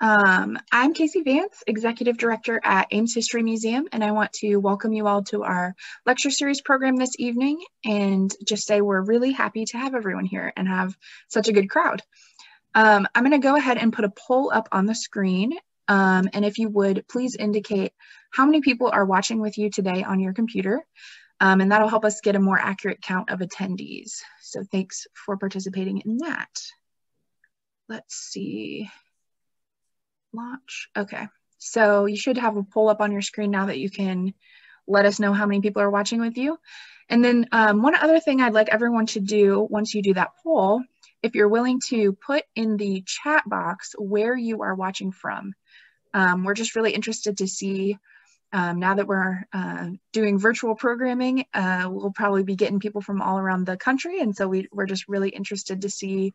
I'm Casey Vance, Executive Director at Ames History Museum, and I want to welcome you all to our lecture series program this evening and just say we're really happy to have everyone here and have such a good crowd. I'm going to go ahead and put a poll up on the screen, and if you would, please indicate how many people are watching with you today on your computer, and that'll help us get a more accurate count of attendees. So thanks for participating in that. Let's see. Launch. Okay, so you should have a poll up on your screen now that you can let us know how many people are watching with you. And then one other thing I'd like everyone to do once you do that poll, if you're willing to put in the chat box where you are watching from. We're just really interested to see, now that we're doing virtual programming, we'll probably be getting people from all around the country. And so we're just really interested to see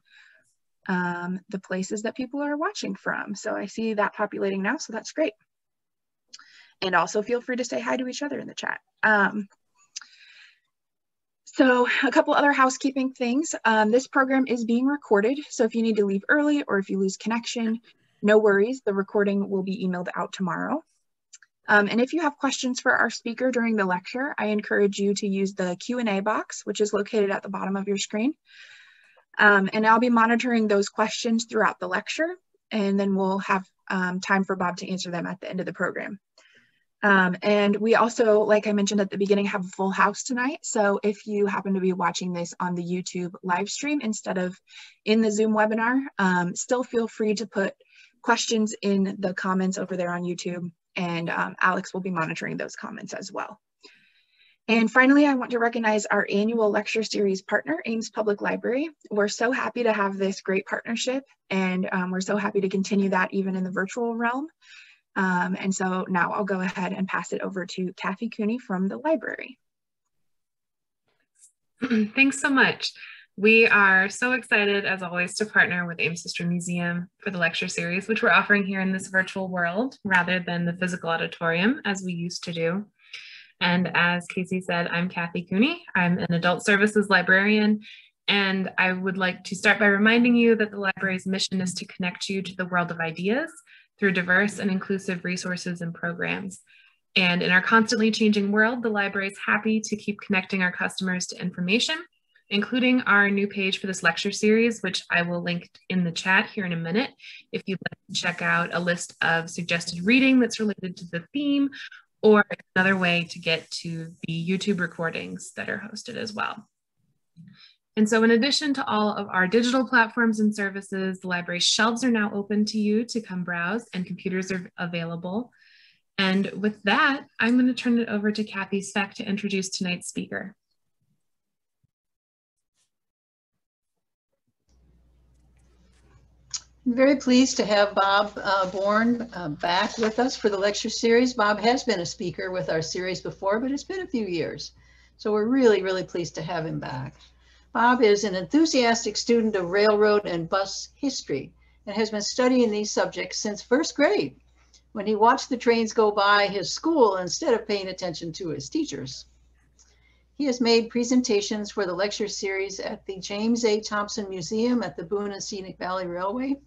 the places that people are watching from. So I see that populating now, so that's great. And also feel free to say hi to each other in the chat. So a couple other housekeeping things. This program is being recorded, so if you need to leave early or if you lose connection, no worries, the recording will be emailed out tomorrow. And if you have questions for our speaker during the lecture, I encourage you to use the Q&A box, which is located at the bottom of your screen. And I'll be monitoring those questions throughout the lecture, and then we'll have time for Bob to answer them at the end of the program. And we also, like I mentioned at the beginning, have a full house tonight. So if you happen to be watching this on the YouTube live stream instead of in the Zoom webinar, still feel free to put questions in the comments over there on YouTube, and Alex will be monitoring those comments as well. And finally, I want to recognize our annual lecture series partner, Ames Public Library. We're so happy to have this great partnership, and we're so happy to continue that even in the virtual realm. And so now I'll go ahead and pass it over to Kathy Cooney from the library. Thanks so much. We are so excited, as always, to partner with Ames History Museum for the lecture series, which we're offering here in this virtual world rather than the physical auditorium as we used to do. And as Casey said, I'm Kathy Cooney. I'm an adult services librarian, and I would like to start by reminding you that the library's mission is to connect you to the world of ideas through diverse and inclusive resources and programs. And in our constantly changing world, the library is happy to keep connecting our customers to information, including our new page for this lecture series, which I will link in the chat here in a minute if you'd like to check out a list of suggested reading that's related to the theme, or another way to get to the YouTube recordings that are hosted as well. And so in addition to all of our digital platforms and services, the library's shelves are now open to you to come browse, and computers are available. And with that, I'm going to turn it over to Kathy Speck to introduce tonight's speaker. I'm very pleased to have Bob Bourne back with us for the lecture series. Bob has been a speaker with our series before, but it's been a few years. So we're really, really pleased to have him back. Bob is an enthusiastic student of railroad and bus history and has been studying these subjects since first grade, when he watched the trains go by his school instead of paying attention to his teachers. He has made presentations for the lecture series at the James A. Thompson Museum at the Boone and Scenic Valley Railway,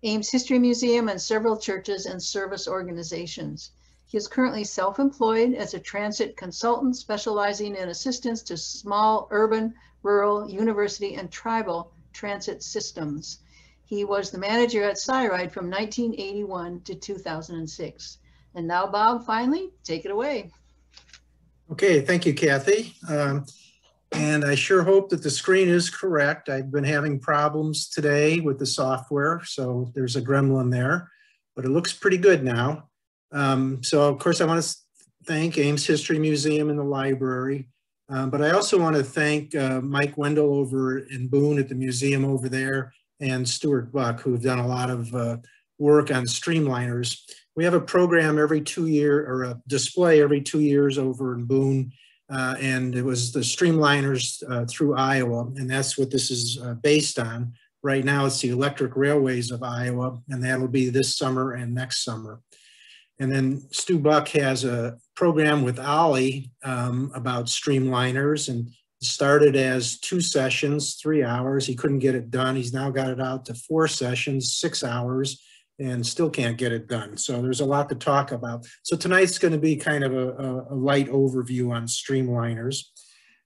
Ames History Museum, and several churches and service organizations. He is currently self-employed as a transit consultant specializing in assistance to small, urban, rural, university, and tribal transit systems. He was the manager at SciRide from 1981 to 2006. And now, Bob, finally, take it away. Okay, thank you, Kathy. And I sure hope that the screen is correct. I've been having problems today with the software, so there's a gremlin there, but it looks pretty good now. So of course I want to thank Ames History Museum and the library, but I also want to thank Mike Wendell over in Boone at the museum over there, and Stuart Buck, who've done a lot of work on Streamliners. We have a program every 2 years, or a display every 2 years over in Boone, and it was the Streamliners through Iowa, and that's what this is based on. Right now it's the Electric Railways of Iowa, and that'll be this summer and next summer. And then Stu Buck has a program with Ollie about Streamliners, and started as 2 sessions, 3 hours. He couldn't get it done. He's now got it out to 4 sessions, 6 hours. and still can't get it done. So there's a lot to talk about. So tonight's going to be kind of a light overview on streamliners.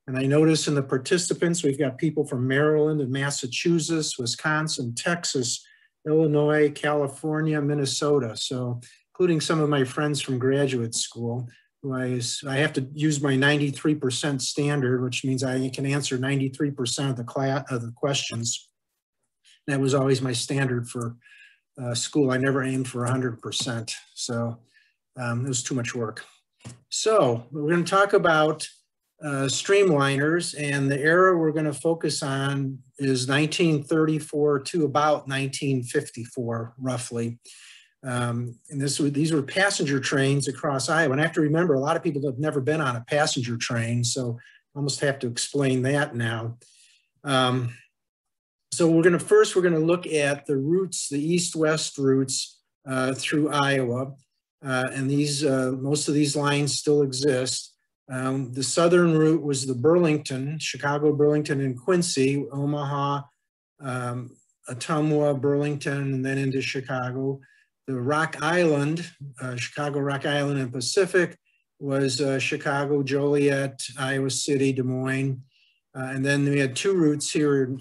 And I notice in the participants, we've got people from Maryland and Massachusetts, Wisconsin, Texas, Illinois, California, Minnesota. So including some of my friends from graduate school, who I have to use my 93% standard, which means I can answer 93% of the questions. That was always my standard for school. I never aimed for 100%. So it was too much work. So we're going to talk about streamliners, and the era we're going to focus on is 1934 to about 1954, roughly. And these were passenger trains across Iowa. And I have to remember, a lot of people have never been on a passenger train, so I almost have to explain that now. So we're going to look at the routes, the east-west routes through Iowa. And most of these lines still exist. The southern route was the Burlington, Chicago, Burlington, and Quincy, Omaha, Ottumwa, Burlington, and then into Chicago. The Rock Island, Chicago, Rock Island, and Pacific was Chicago, Joliet, Iowa City, Des Moines. And then we had two routes here in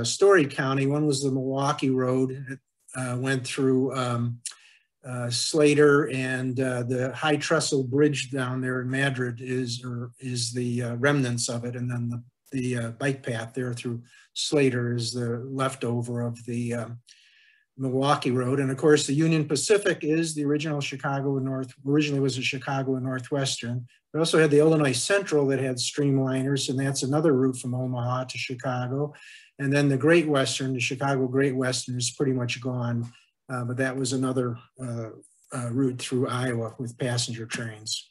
Story County. One was the Milwaukee Road. It went through Slater, and the high trestle bridge down there in Madrid is the remnants of it. And then the bike path there through Slater is the leftover of the Milwaukee Road. And of course, the Union Pacific is the original originally was a Chicago and Northwestern. We also had the Illinois Central that had streamliners, and that's another route from Omaha to Chicago. And then the Great Western, the Chicago Great Western, is pretty much gone, but that was another route through Iowa with passenger trains.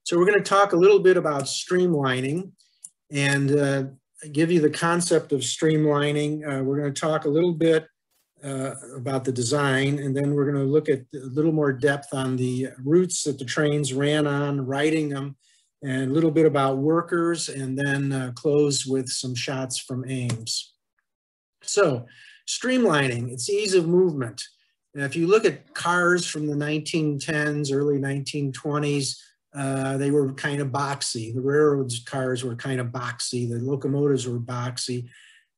So we're going to talk a little bit about streamlining and give you the concept of streamlining. We're going to talk a little bit about the design, and then we're going to look at a little more depth on the routes that the trains ran on, riding them, and a little bit about workers, and then close with some shots from Ames. So streamlining, it's ease of movement. And if you look at cars from the 1910s, early 1920s, they were kind of boxy. The railroads cars were kind of boxy. The locomotives were boxy.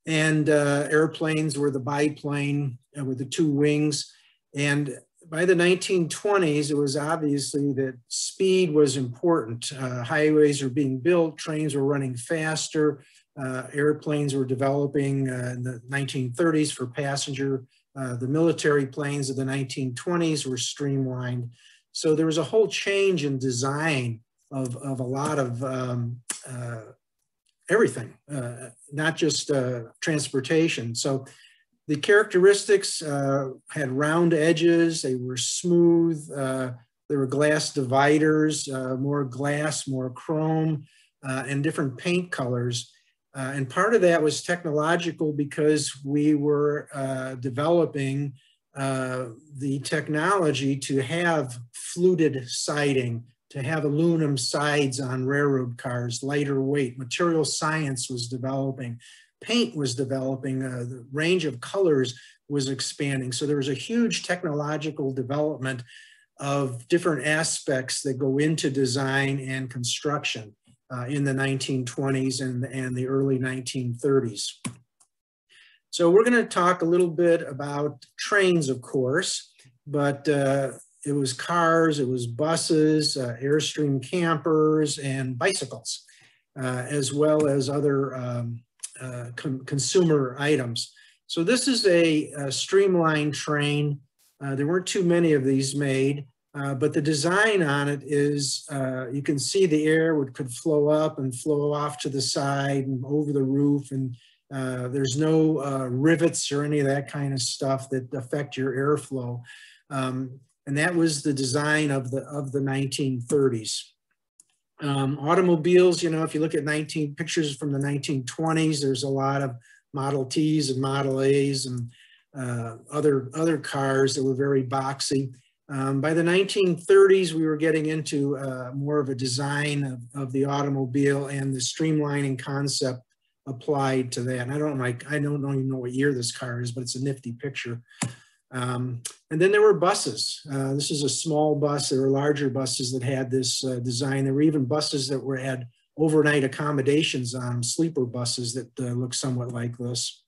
And airplanes were the biplane with the two wings. And by the 1920s, it was obviously that speed was important. Highways were being built, trains were running faster, airplanes were developing in the 1930s for passenger. The military planes of the 1920s were streamlined. So there was a whole change in design of a lot of everything, not just transportation. So the characteristics had round edges, they were smooth, there were glass dividers, more glass, more chrome, and different paint colors. And part of that was technological because we were developing the technology to have fluted siding, to have aluminum sides on railroad cars, lighter weight. Material science was developing. Paint was developing. The range of colors was expanding. So there was a huge technological development of different aspects that go into design and construction in the 1920s and the early 1930s. So we're going to talk a little bit about trains, of course, but it was cars, it was buses, Airstream Campers, and bicycles, as well as other consumer items. So this is a streamlined train. There weren't too many of these made, but the design on it is, you can see the air could flow up and flow off to the side and over the roof, and there's no rivets or any of that kind of stuff that affect your airflow. And that was the design of the 1930s. Automobiles, you know, if you look at pictures from the 1920s, there's a lot of Model Ts and Model As and other cars that were very boxy. By the 1930s, we were getting into more of a design of the automobile, and the streamlining concept applied to that. And I don't even know what year this car is, but it's a nifty picture. And then there were buses. This is a small bus. There were larger buses that had this design. There were even buses that had overnight accommodations on them, sleeper buses that look somewhat like this.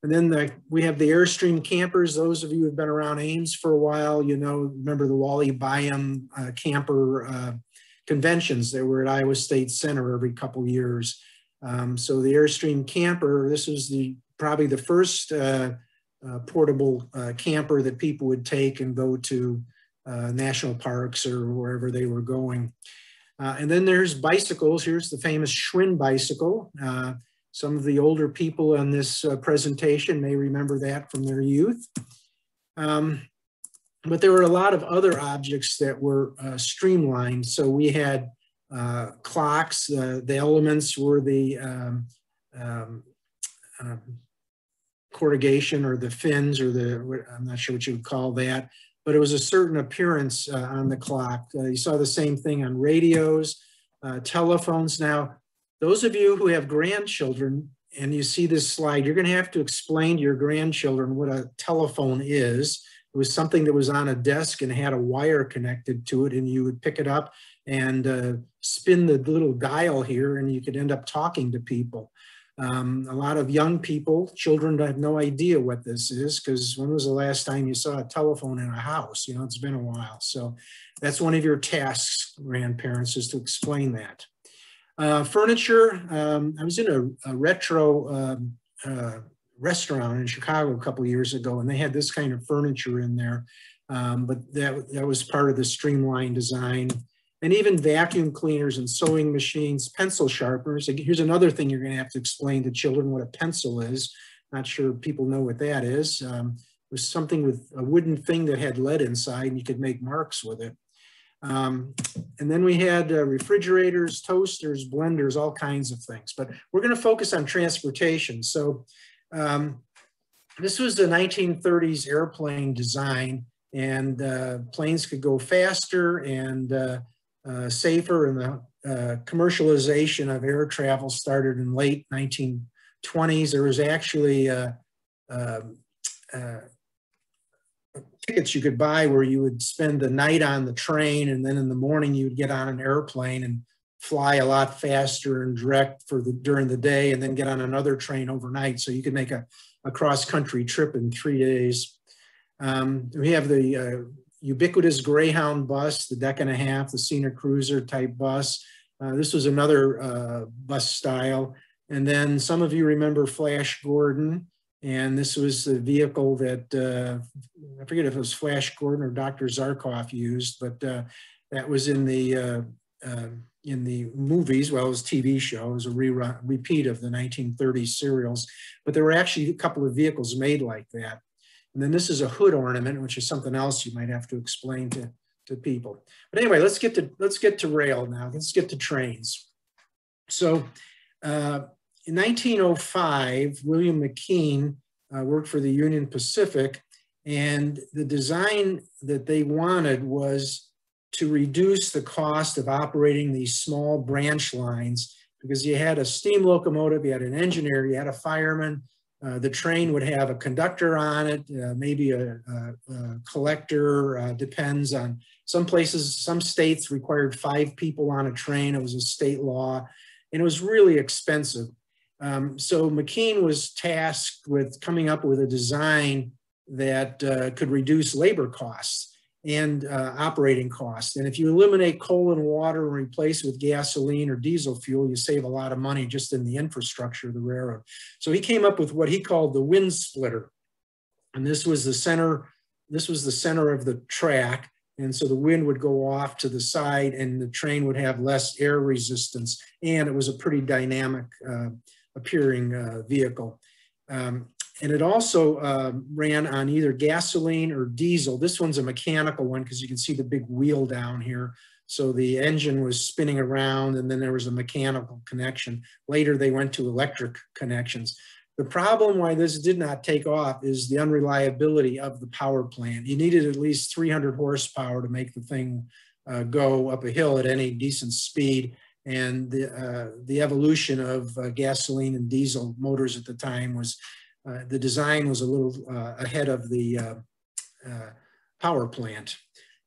And then we have the Airstream Campers. Those of you who have been around Ames for a while, you know, remember the Wally Byam camper conventions. They were at Iowa State Center every couple years. So the Airstream Camper, this was probably the first portable camper that people would take and go to national parks or wherever they were going. And then there's bicycles. Here's the famous Schwinn bicycle. Some of the older people on this presentation may remember that from their youth. But there were a lot of other objects that were streamlined. So we had clocks. The elements were the corrugation or the fins or I'm not sure what you would call that, but it was a certain appearance on the clock. You saw the same thing on radios, telephones. Now, those of you who have grandchildren and you see this slide, you're going to have to explain to your grandchildren what a telephone is. It was something that was on a desk and had a wire connected to it, and you would pick it up and spin the little dial here, and you could end up talking to people. A lot of young people, children, have no idea what this is, because when was the last time you saw a telephone in a house? You know, it's been a while. So that's one of your tasks, grandparents, is to explain that. Furniture, I was in a retro restaurant in Chicago a couple of years ago, and they had this kind of furniture in there, but that was part of the streamlined design. And even vacuum cleaners and sewing machines, pencil sharpeners. Here's another thing you're going to have to explain to children what a pencil is. Not sure people know what that is. It was something with a wooden thing that had lead inside, and you could make marks with it. And then we had refrigerators, toasters, blenders, all kinds of things. But we're going to focus on transportation. So this was the 1930s airplane design, and planes could go faster and safer, and the commercialization of air travel started in late 1920s. There was actually tickets you could buy where you would spend the night on the train, and then in the morning you would get on an airplane and fly a lot faster and direct during the day, and then get on another train overnight. So you could make a cross-country trip in 3 days. We have the ubiquitous Greyhound bus, the deck and a half, the Cena Cruiser type bus. This was another bus style. And then some of you remember Flash Gordon. And this was the vehicle that, I forget if it was Flash Gordon or Dr. Zarkov used, but that was in the movies. Well, it was a TV show. It was a repeat of the 1930s serials. But there were actually a couple of vehicles made like that. And then this is a hood ornament, which is something else you might have to explain to people. But anyway, let's get to rail now. Let's get to trains. So in 1905, William Mckean worked for the Union Pacific, and the design that they wanted was to reduce the cost of operating these small branch lines, because you had a steam locomotive, you had an engineer, you had a fireman. The train would have a conductor on it, maybe a collector, depends on some places. Some states required 5 people on a train. It was a state law, and it was really expensive. So Mckean was tasked with coming up with a design that could reduce labor costs and operating costs. And if you eliminate coal and water and replace it with gasoline or diesel fuel, you save a lot of money just in the infrastructure of the railroad. So he came up with what he called the wind splitter. And this was the center of the track. And so the wind would go off to the side and the train would have less air resistance. And it was a pretty dynamic appearing vehicle. And it also ran on either gasoline or diesel. This one's a mechanical one because you can see the big wheel down here. So the engine was spinning around, and then there was a mechanical connection. Later, they went to electric connections. The problem why this did not take off is the unreliability of the power plant. You needed at least 300 horsepower to make the thing go up a hill at any decent speed. And the evolution of gasoline and diesel motors at the time was, the design was a little ahead of the power plant.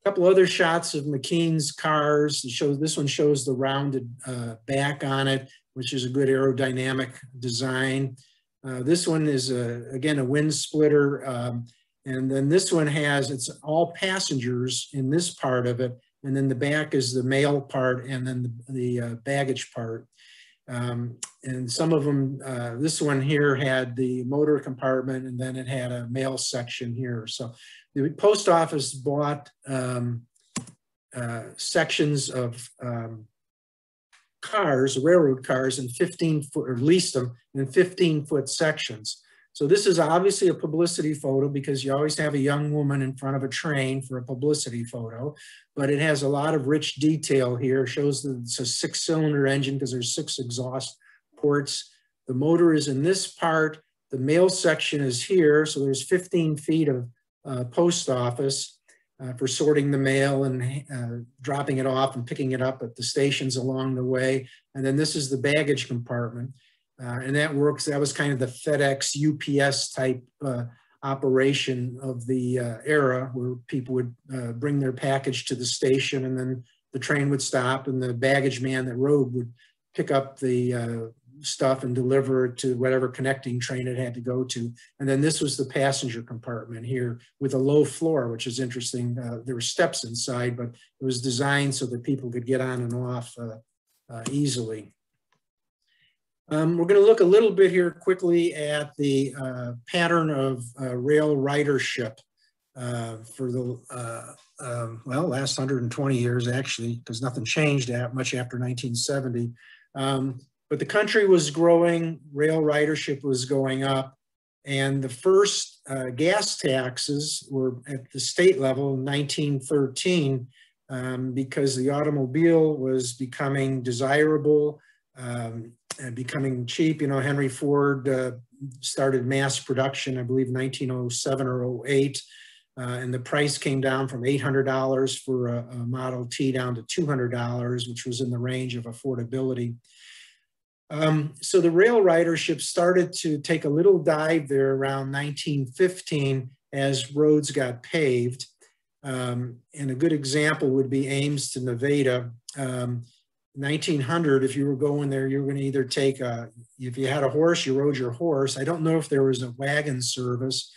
A couple other shots of Mckean's cars. This one shows the rounded back on it, which is a good aerodynamic design. This one is, again, a wind splitter. And then this one it's all passengers in this part of it. And then the back is the mail part and then the baggage part. And some of them, this one here had the motor compartment and then it had a mail section here. So the post office bought sections of cars, railroad cars, in 15-foot, or leased them in 15-foot sections. So this is obviously a publicity photo because you always have a young woman in front of a train for a publicity photo, but it has a lot of rich detail here. It shows that it's a 6-cylinder engine because there's 6 exhaust ports. The motor is in this part. The mail section is here. So there's 15 feet of post office for sorting the mail and dropping it off and picking it up at the stations along the way. And then this is the baggage compartment. And that was kind of the FedEx UPS type operation of the era, where people would bring their package to the station and then the train would stop and the baggage man that rode would pick up the stuff and deliver it to whatever connecting train it had to go to. And then this was the passenger compartment here with a low floor, which is interesting. There were steps inside, but it was designed so that people could get on and off easily. We're going to look a little bit here quickly at the pattern of rail ridership for the last 120 years, actually, because nothing changed much after 1970. But the country was growing, rail ridership was going up, and the first gas taxes were at the state level in 1913 because the automobile was becoming desirable and becoming cheap. You know, Henry Ford started mass production, I believe, 1907 or 08. And the price came down from $800 for a Model T down to $200, which was in the range of affordability. So the rail ridership started to take a little dive there around 1915 as roads got paved. And a good example would be Ames to Nevada. 1900, if you were going there, you were going to either take if you had a horse, you rode your horse. I don't know if there was a wagon service.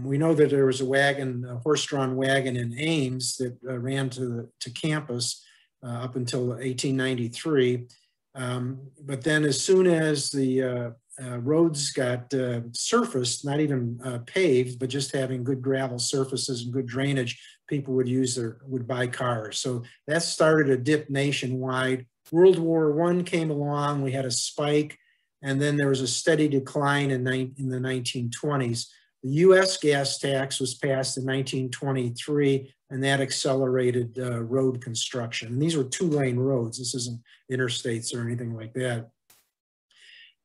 We know that there was a horse-drawn wagon in Ames that ran to campus up until 1893. But then as soon as the roads got surfaced, not even paved, but just having good gravel surfaces and good drainage, people would buy cars. So that started a dip nationwide. World War I came along, we had a spike, and then there was a steady decline in the 1920s. The US gas tax was passed in 1923, and that accelerated road construction. And these were 2-lane roads. This isn't interstates or anything like that.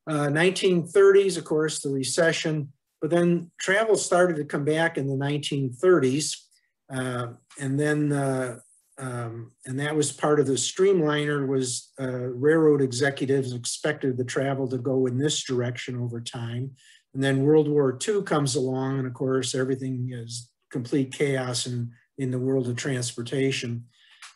1930s, of course, the recession, but then travel started to come back in the 1930s. And that was part of the Streamliner was railroad executives expected the travel to go in this direction over time. And then World War II comes along, and of course, everything is complete chaos in the world of transportation.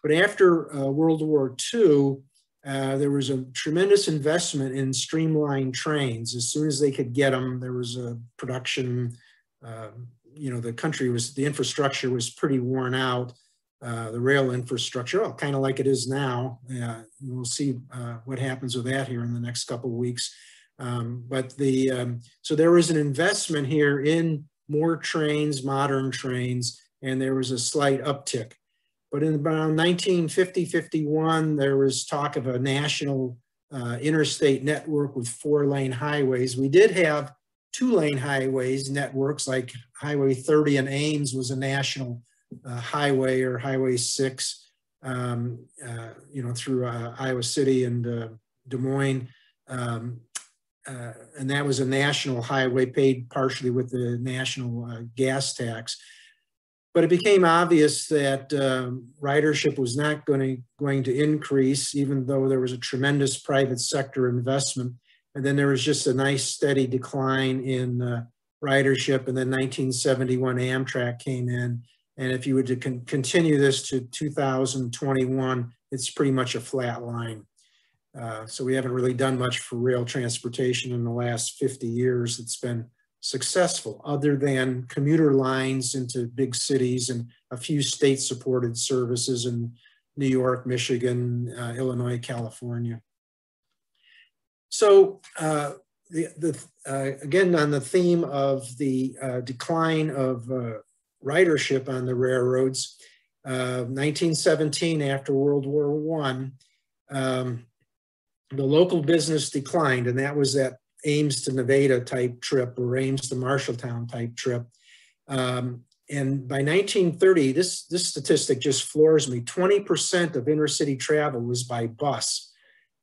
But after World War II, there was a tremendous investment in streamlined trains. As soon as they could get them, there was a production, the infrastructure was pretty worn out. The rail infrastructure, kind of like it is now. We'll see what happens with that here in the next couple of weeks. So there was an investment here in more trains, modern trains, and there was a slight uptick. But in around 1950-51, there was talk of a national interstate network with 4-lane highways. We did have 2-lane highways networks, like Highway 30 in Ames was a national highway, or Highway 6, through Iowa City and Des Moines. And that was a national highway paid partially with the national gas tax. But it became obvious that ridership was not going to increase, even though there was a tremendous private sector investment. And then there was just a nice steady decline in ridership, and then 1971 Amtrak came in. And if you were to continue this to 2021, it's pretty much a flat line. So we haven't really done much for rail transportation in the last 50 years. It's been successful, other than commuter lines into big cities and a few state-supported services in New York, Michigan, Illinois, California. So again, on the theme of the decline of ridership on the railroads, 1917, after World War I, the local business declined, and that was that Ames to Nevada type trip, or Ames to Marshalltown type trip. And by 1930, this statistic just floors me. 20% of intercity travel was by bus.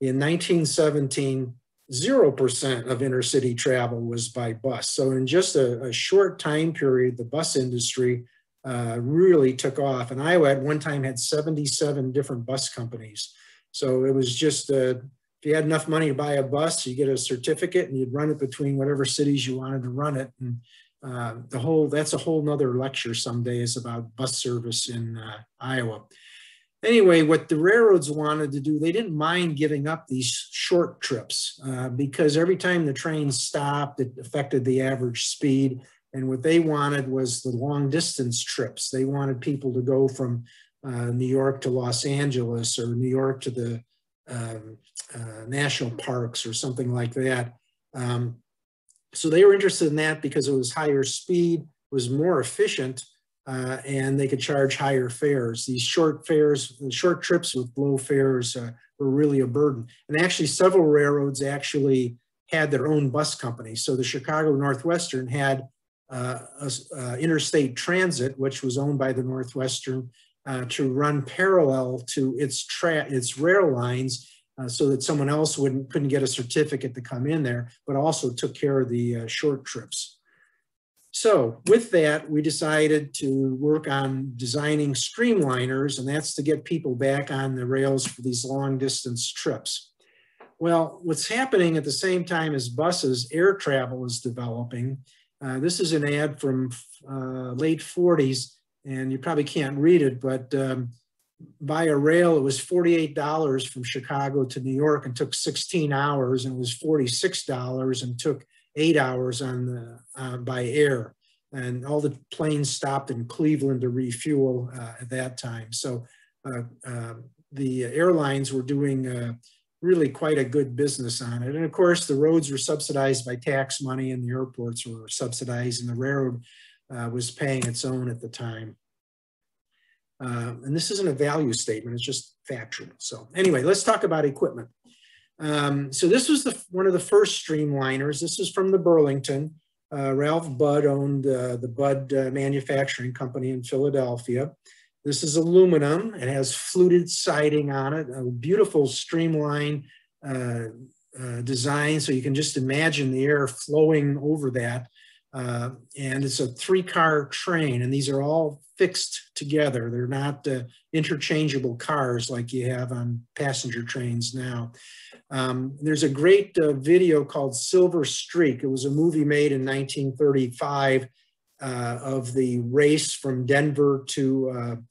In 1917, 0% of intercity travel was by bus. So in just a short time period, the bus industry really took off. And Iowa at one time had 77 different bus companies. So it was just, if you had enough money to buy a bus, you get a certificate and you'd run it between whatever cities you wanted to run it. And that's a whole nother lecture someday, is about bus service in Iowa. Anyway, what the railroads wanted to do, they didn't mind giving up these short trips because every time the train stopped, it affected the average speed. And what they wanted was the long distance trips. They wanted people to go from New York to Los Angeles, or New York to the national parks, or something like that. So they were interested in that because it was higher speed, was more efficient, and they could charge higher fares. These short fares, the short trips with low fares were really a burden. And actually several railroads actually had their own bus companies. So the Chicago Northwestern had interstate transit, which was owned by the Northwestern, to run parallel to its rail lines, so that someone else couldn't get a certificate to come in there, but also took care of the short trips. So with that, we decided to work on designing streamliners, and that's to get people back on the rails for these long distance trips. Well, what's happening at the same time as buses, air travel is developing. This is an ad from late 40s, and you probably can't read it, but by a rail, it was $48 from Chicago to New York and took 16 hours, and it was $46 and took 8 hours on by air. And all the planes stopped in Cleveland to refuel at that time. So the airlines were doing really quite a good business on it. And of course, the roads were subsidized by tax money, and the airports were subsidized, and the railroad was paying its own at the time. And this isn't a value statement, it's just factual. So anyway, let's talk about equipment. So this was one of the first streamliners. This is from the Burlington. Ralph Budd owned the Budd Manufacturing Company in Philadelphia. This is aluminum. It has fluted siding on it, a beautiful streamline design. So you can just imagine the air flowing over that. And it's a 3-car train, and these are all fixed together. They're not interchangeable cars like you have on passenger trains now. There's a great video called Silver Streak. It was a movie made in 1935 of the race from Denver to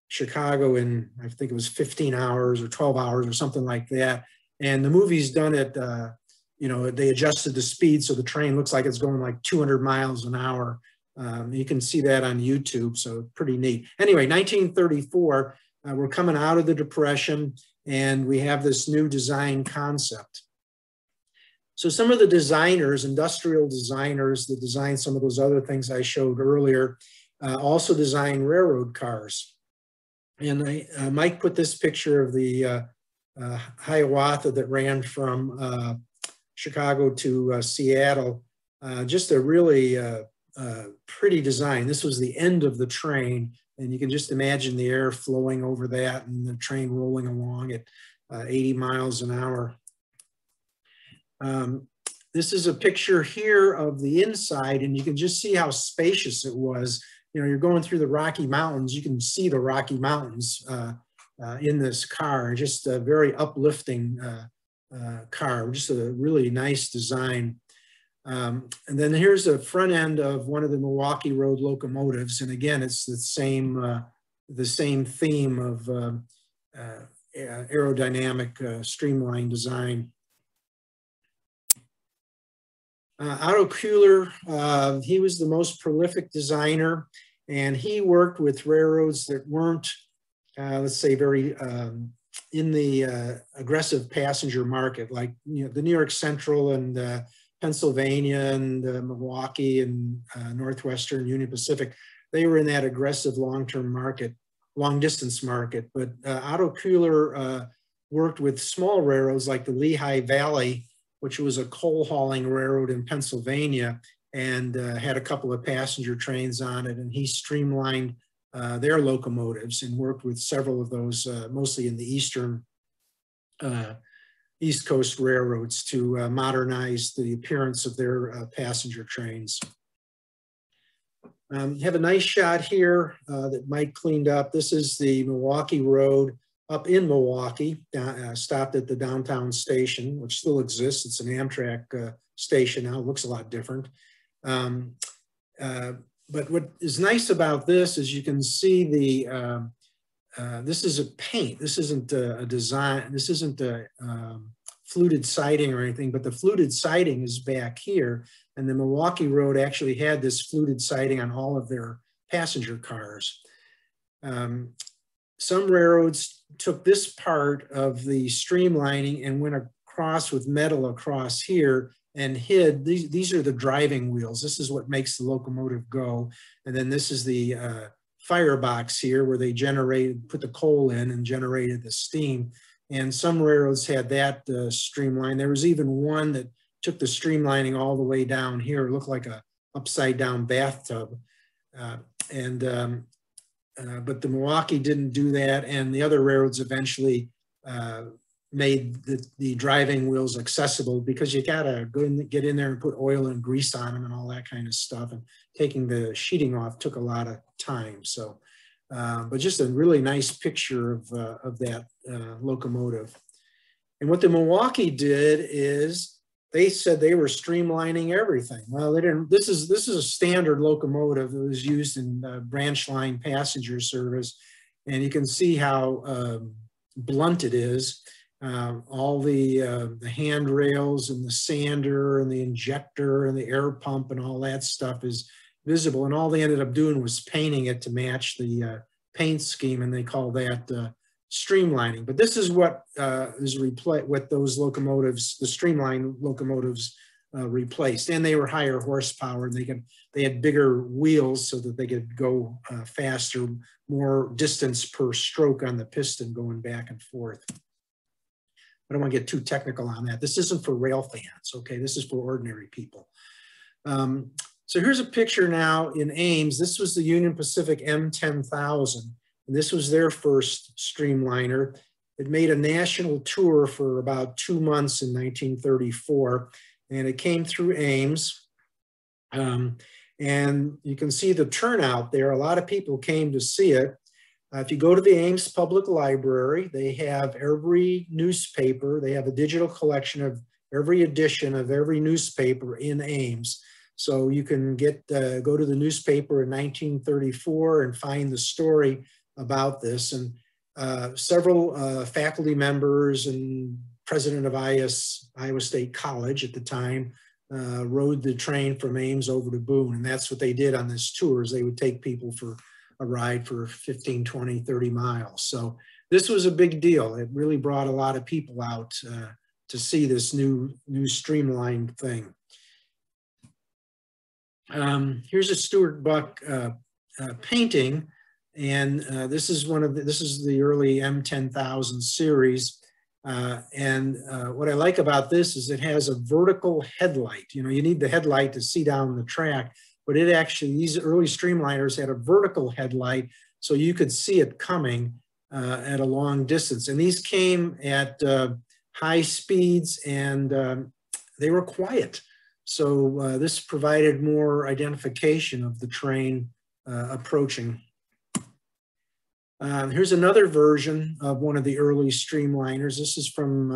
Chicago in, I think it was 15 hours or 12 hours or something like that. And the movie's done at, you know, they adjusted the speed so the train looks like it's going like 200 miles an hour. You can see that on YouTube, so pretty neat. Anyway, 1934, we're coming out of the Depression, and we have this new design concept. So some of the designers, industrial designers that designed some of those other things I showed earlier, also designed railroad cars. And Mike put this picture of the Hiawatha that ran from Chicago to Seattle. Just a really pretty design. This was the end of the train, and you can just imagine the air flowing over that and the train rolling along at 80 miles an hour. This is a picture here of the inside, and you can just see how spacious it was. You know, you're going through the Rocky Mountains, you can see the Rocky Mountains in this car. Just a very uplifting car, just a really nice design. And then here's a front end of one of the Milwaukee Road locomotives. And again, it's the same theme of aerodynamic streamlined design. Otto Kuehler, he was the most prolific designer, and he worked with railroads that weren't, let's say, very in the aggressive passenger market, like the New York Central and Pennsylvania and Milwaukee and Northwestern, Union Pacific. They were in that aggressive long-term market, long-distance market. But Otto Kuehler worked with small railroads like the Lehigh Valley, which was a coal hauling railroad in Pennsylvania, and had a couple of passenger trains on it. And he streamlined their locomotives and worked with several of those, mostly in the East Coast railroads, to modernize the appearance of their passenger trains. Have a nice shot here that Mike cleaned up. This is the Milwaukee Road up in Milwaukee, stopped at the downtown station, which still exists. It's an Amtrak station now. It looks a lot different. But what is nice about this is you can see the, this is a paint. This isn't a design. This isn't a fluted siding or anything, but the fluted siding is back here. And the Milwaukee Road actually had this fluted siding on all of their passenger cars. Some railroads took this part of the streamlining and went across with metal across here and hid. These are the driving wheels. This is what makes the locomotive go. And then this is the firebox here where they put the coal in and generated the steam. And some railroads had that streamlined. There was even one that took the streamlining all the way down here. It looked like a upside down bathtub. But the Milwaukee didn't do that, and the other railroads eventually made the driving wheels accessible, because you gotta get in there and put oil and grease on them and all that kind of stuff, and taking the sheeting off took a lot of time. So, but just a really nice picture of that locomotive. And what the Milwaukee did is they said they were streamlining everything. Well, they didn't. This is a standard locomotive that was used in branch line passenger service, and you can see how blunt it is. All the handrails and the sander and the injector and the air pump and all that stuff is visible. And all they ended up doing was painting it to match the paint scheme, and they call that streamlining. But this is what what those locomotives, the streamlined locomotives, replaced. And they were higher horsepower, and they had bigger wheels so that they could go faster, more distance per stroke on the piston going back and forth. I don't want to get too technical on that. This isn't for rail fans, okay? This is for ordinary people. So here's a picture now in Ames. This was the Union Pacific M10,000. And this was their first streamliner. It made a national tour for about 2 months in 1934, and it came through Ames. And you can see the turnout there. A lot of people came to see it. If you go to the Ames Public Library, they have every newspaper. They have a digital collection of every edition of every newspaper in Ames. So you can go to the newspaper in 1934 and find the story about this. And several faculty members and president of Iowa State College at the time rode the train from Ames over to Boone. And that's what they did on this tour, is they would take people for a ride for 15, 20, 30 miles. So this was a big deal. It really brought a lot of people out to see this new streamlined thing. Here's a Stuart Buck painting. And this is the early M10,000 series. What I like about this is it has a vertical headlight. You know, you need the headlight to see down the track, but it actually, these early streamliners had a vertical headlight, so you could see it coming at a long distance. And these came at high speeds, and they were quiet. So this provided more identification of the train approaching. Here's another version of one of the early streamliners. This is from,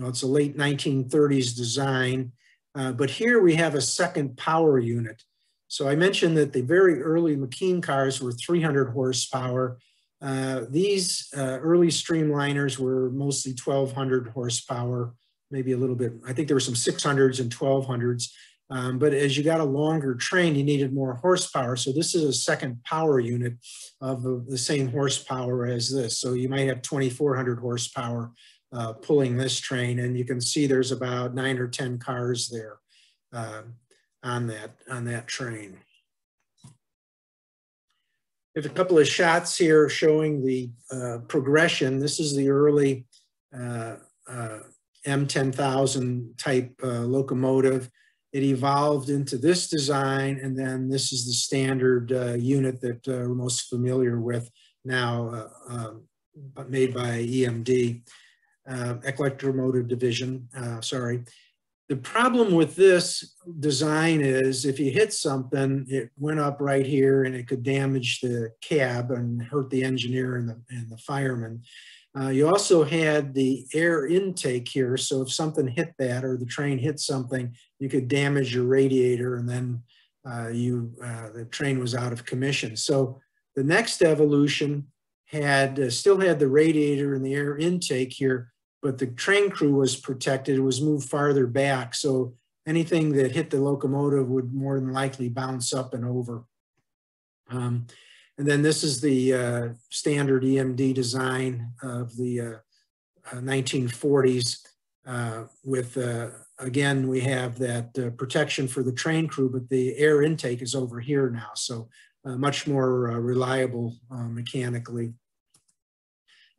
it's a late 1930s design. But here we have a second power unit. So I mentioned that the very early Mckean cars were 300 horsepower. These early Streamliners were mostly 1,200 horsepower, maybe a little bit. I think there were some 600s and 1,200s. But as you got a longer train, you needed more horsepower. So this is a second power unit of the same horsepower as this. So you might have 2,400 horsepower pulling this train, and you can see there's about 9 or 10 cars there on that train. There's a couple of shots here showing the progression. This is the early M10,000 type locomotive. It evolved into this design, and then this is the standard unit that we're most familiar with now, made by EMD, Electromotive Division, sorry. The problem with this design is if you hit something, it went up right here and it could damage the cab and hurt the engineer and the fireman. You also had the air intake here, so if something hit that or the train hit something, you could damage your radiator, and then the train was out of commission. So the next evolution still had the radiator and the air intake here, but the train crew was protected. It was moved farther back, so anything that hit the locomotive would more than likely bounce up and over. And then this is the standard EMD design of the 1940s with, again, we have that protection for the train crew, but the air intake is over here now, so much more reliable mechanically.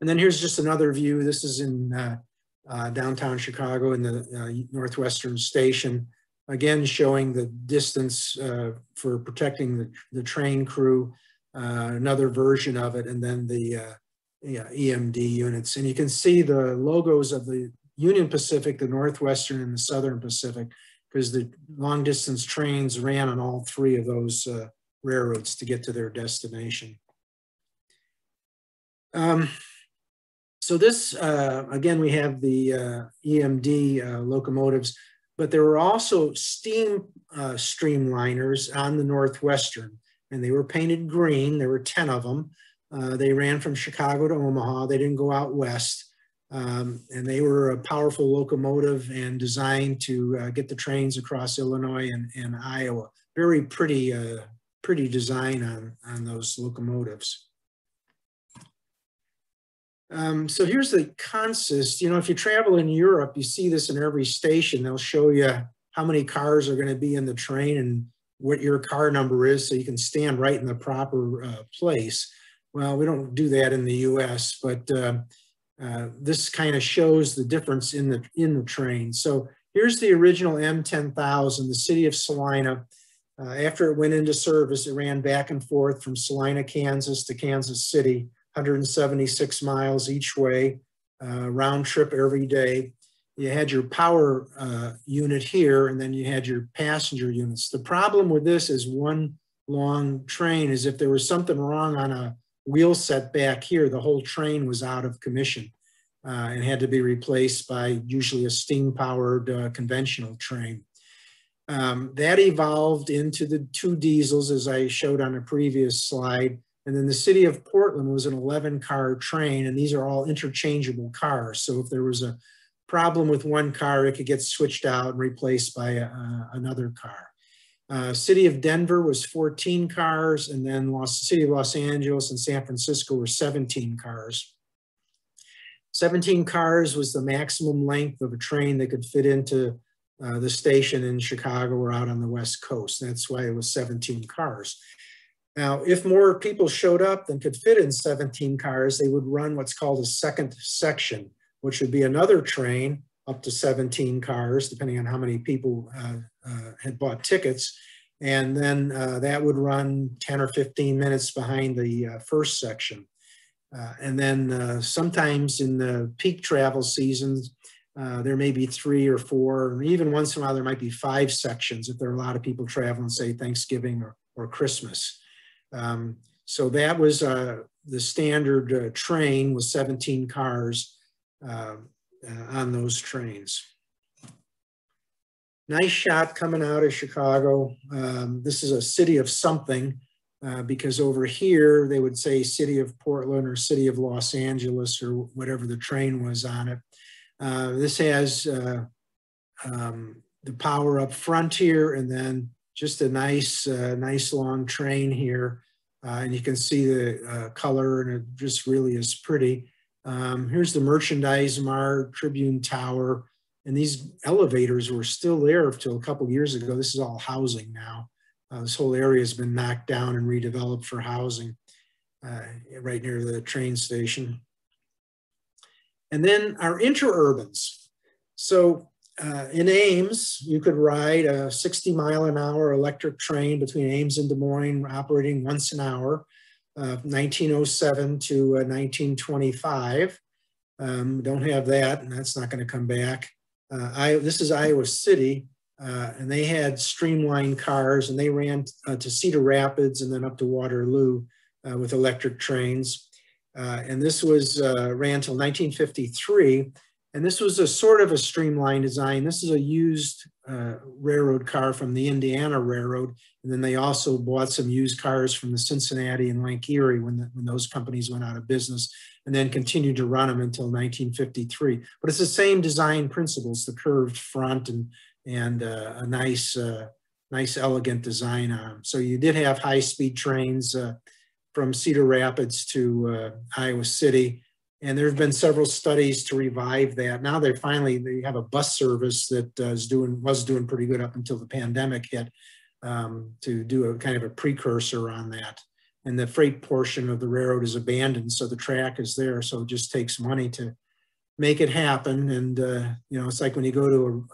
And then here's just another view. This is in downtown Chicago in the Northwestern Station, again showing the distance for protecting the train crew. Another version of it, and then the EMD units. And you can see the logos of the Union Pacific, the Northwestern, and the Southern Pacific, because the long distance trains ran on all three of those railroads to get to their destination. So this, again, we have the EMD locomotives, but there were also steam streamliners on the Northwestern, and they were painted green. There were 10 of them. They ran from Chicago to Omaha. They didn't go out west. And they were a powerful locomotive and designed to get the trains across Illinois and Iowa. Very pretty, pretty design on those locomotives. So here's the consist. You know, if you travel in Europe, you see this in every station. They'll show you how many cars are going to be in the train and what your car number is, so you can stand right in the proper place. Well, we don't do that in the U.S., but this kind of shows the difference in the train. So here's the original M10,000, the city of Salina. After it went into service, it ran back and forth from Salina, Kansas to Kansas City, 176 miles each way, round trip every day. You had your power unit here, and then you had your passenger units. The problem with this is one long train is if there was something wrong on a wheel set back here, the whole train was out of commission and had to be replaced by usually a steam-powered conventional train. That evolved into the 2 diesels, as I showed on a previous slide. And then the city of Portland was an 11-car train, and these are all interchangeable cars. So if there was a problem with one car, it could get switched out and replaced by another car. City of Denver was 14 cars, and then City of Los Angeles and San Francisco were 17 cars. 17 cars was the maximum length of a train that could fit into the station in Chicago or out on the West Coast. That's why it was 17 cars. Now, if more people showed up than could fit in 17 cars, they would run what's called a second section, which would be another train up to 17 cars, depending on how many people had bought tickets. And then that would run 10 or 15 minutes behind the first section. And then sometimes in the peak travel seasons, there may be 3 or 4, and even once in a while there might be 5 sections if there are a lot of people traveling, say Thanksgiving or Christmas. So that was the standard train with 17 cars on those trains. Nice shot coming out of Chicago. This is a city of something because over here they would say city of Portland or city of Los Angeles or whatever the train was on it. This has the power up front here, and then just a nice long train here. And you can see the color, and it just really is pretty. Here's the Merchandise Mart, Tribune Tower, and these elevators were still there until a couple of years ago. This is all housing now. This whole area has been knocked down and redeveloped for housing right near the train station. And then our interurbans. So in Ames, you could ride a 60-mile-an-hour electric train between Ames and Des Moines, operating once an hour, 1907 to 1925. Don't have that, and that's not going to come back. This is Iowa City, and they had streamlined cars, and they ran to Cedar Rapids and then up to Waterloo with electric trains. And this was ran until 1953. And this was a sort of a streamlined design. This is a used railroad car from the Indiana Railroad. And then they also bought some used cars from the Cincinnati and Lake Erie when those companies went out of business, and then continued to run them until 1953. But it's the same design principles, the curved front and a nice elegant design on them. So you did have high-speed trains from Cedar Rapids to Iowa City. And there have been several studies to revive that. Now they have a bus service that was doing pretty good up until the pandemic hit, to do a kind of a precursor on that. And the freight portion of the railroad is abandoned, so the track is there. So it just takes money to make it happen. And you know, it's like when you go to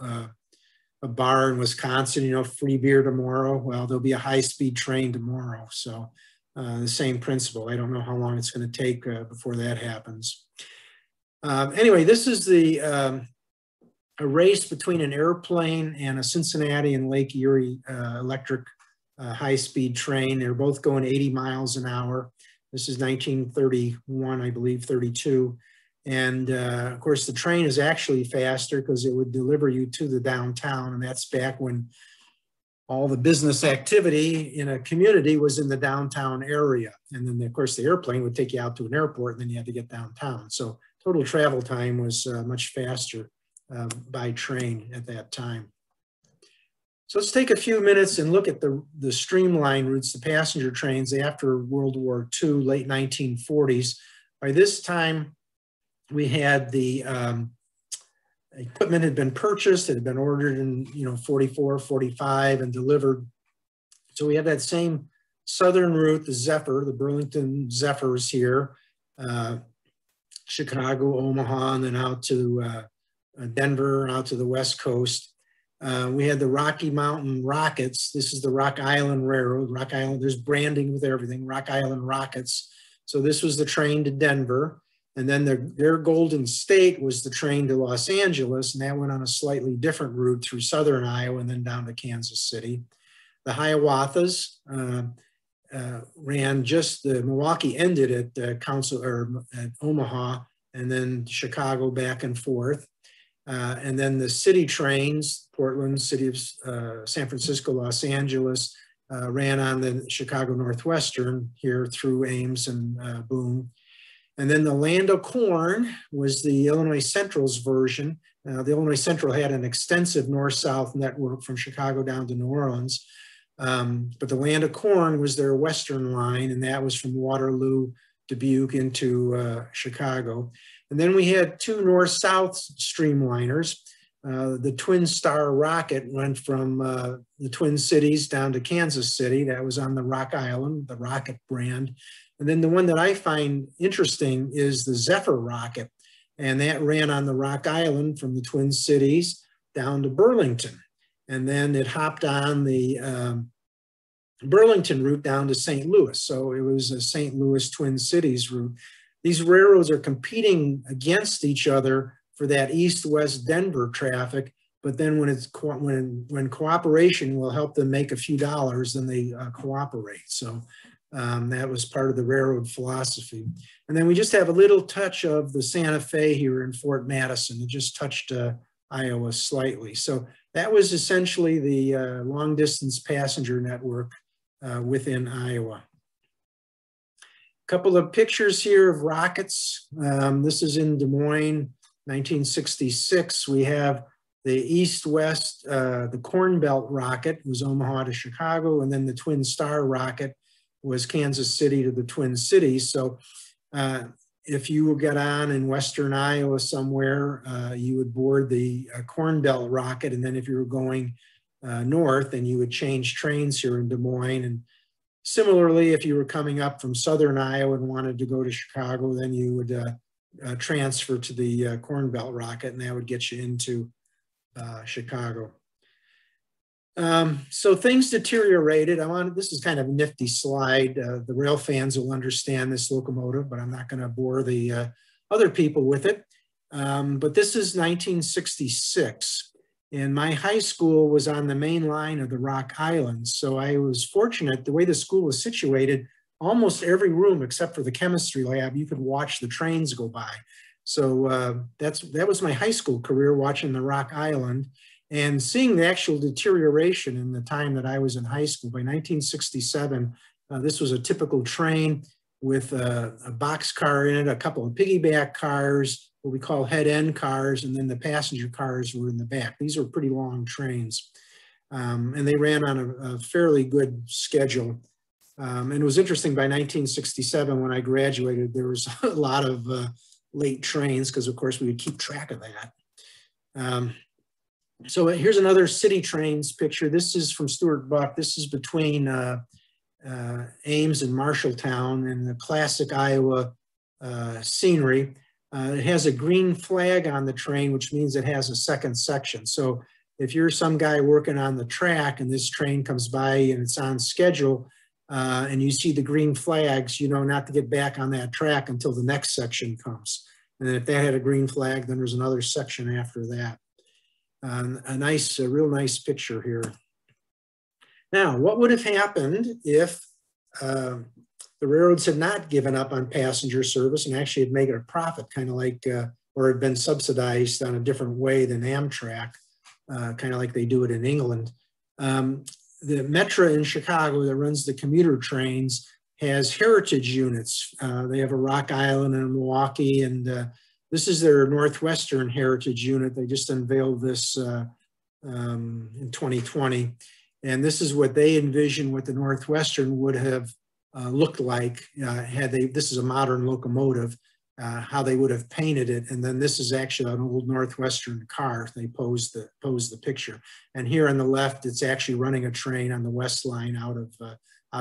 a bar in Wisconsin, you know, free beer tomorrow. Well, there'll be a high-speed train tomorrow. So the same principle. I don't know how long it's going to take before that happens. Anyway, this is a race between an airplane and a Cincinnati and Lake Erie electric high-speed train. They're both going 80 miles an hour. This is 1931, I believe, 32. And of course, the train is actually faster because it would deliver you to the downtown. And that's back when all the business activity in a community was in the downtown area. And then, of course, the airplane would take you out to an airport, and then you had to get downtown. So total travel time was much faster by train at that time. So let's take a few minutes and look at the streamline routes, the passenger trains after World War II, late 1940s. By this time, we had the equipment had been purchased, it had been ordered in 44, 45 and delivered. So we have that same southern route, the Zephyr, the Burlington Zephyrs here, Chicago, Omaha, and then out to Denver, out to the West Coast. We had the Rocky Mountain Rockets. This is the Rock Island Railroad. Rock Island, there's branding with everything, Rock Island Rockets. So this was the train to Denver. And then their Golden State was the train to Los Angeles, and that went on a slightly different route through southern Iowa and then down to Kansas City. The Hiawathas ran the Milwaukee ended at at Omaha, and then Chicago back and forth. And then the city trains, Portland, city of San Francisco, Los Angeles, ran on the Chicago Northwestern here through Ames and Boone. And then the Land of Corn was the Illinois Central's version. The Illinois Central had an extensive north-south network from Chicago down to New Orleans. But the Land of Corn was their western line, and that was from Waterloo, Dubuque into Chicago. And then we had two north-south streamliners. The Twin Star Rocket went from the Twin Cities down to Kansas City. That was on the Rock Island, the Rocket brand. And then the one that I find interesting is the Zephyr Rocket. And that ran on the Rock Island from the Twin Cities down to Burlington. And then it hopped on the Burlington route down to St. Louis. So it was a St. Louis Twin Cities route. These railroads are competing against each other for that east-west Denver traffic. But then when cooperation will help them make a few dollars, then they cooperate. So that was part of the railroad philosophy. And then we just have a little touch of the Santa Fe here in Fort Madison. It just touched Iowa slightly. So That was essentially the long distance passenger network within Iowa. A couple of pictures here of rockets. This is in Des Moines, 1966. We have the east-west, the Corn Belt rocket was Omaha to Chicago, and then the Twin Star rocket was Kansas City to the Twin Cities. So if you got on in Western Iowa somewhere, you would board the Corn Belt rocket, and then if you were going north, then you would change trains here in Des Moines. And similarly, if you were coming up from Southern Iowa and wanted to go to Chicago, then you would transfer to the Corn Belt rocket, and that would get you into Chicago. So things deteriorated. This is kind of a nifty slide. The rail fans will understand this locomotive, but I'm not going to bore the other people with it. But this is 1966, and my high school was on the main line of the Rock Islands. So I was fortunate, the way the school was situated, almost every room except for the chemistry lab, you could watch the trains go by. So that was my high school career, watching the Rock Island and seeing the actual deterioration in the time that I was in high school. By 1967, this was a typical train with a boxcar in it, a couple of piggyback cars, what we call head-end cars, and then the passenger cars were in the back. These were pretty long trains, and they ran on a fairly good schedule. And it was interesting, by 1967, when I graduated, there was a lot of late trains, because of course we would keep track of that. So here's another city trains picture. This is from Stuart Buck. This is between Ames and Marshalltown, and the classic Iowa scenery. It has a green flag on the train, which means it has a second section. So if you're some guy working on the track and this train comes by and it's on schedule, and you see the green flags, you know not to get back on that track until the next section comes. And then if that had a green flag, then there's another section after that. A real nice picture here. Now, what would have happened if the railroads had not given up on passenger service and actually had made it a profit, kind of like, or had been subsidized on a different way than Amtrak, kind of like they do it in England? The Metra in Chicago that runs the commuter trains has heritage units. They have a Rock Island and a Milwaukee, and this is their Northwestern heritage unit. They just unveiled this in 2020. And this is what they envision what the Northwestern would have looked like had they, this is a modern locomotive, how they would have painted it. And then this is actually an old Northwestern car. They posed the picture. And here on the left, it's actually running a train on the West Line out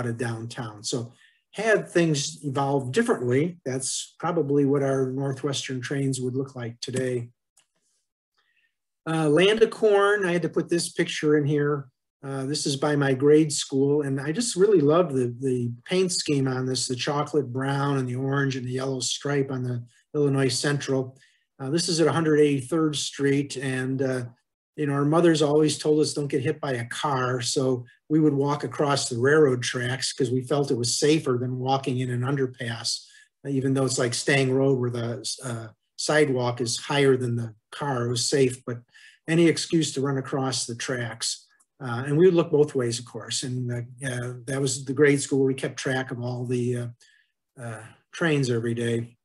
of downtown. So had things evolved differently, that's probably what our Northwestern trains would look like today. Land of Corn, I had to put this picture in here. This is by my grade school, and I just really love the paint scheme on this, the chocolate brown and the orange and the yellow stripe on the Illinois Central. This is at 183rd Street, and you know, our mothers always told us don't get hit by a car, so we would walk across the railroad tracks because we felt it was safer than walking in an underpass, even though it's like Stang Road where the sidewalk is higher than the car. It was safe, but any excuse to run across the tracks. And we would look both ways, of course, and that was the grade school where we kept track of all the trains every day.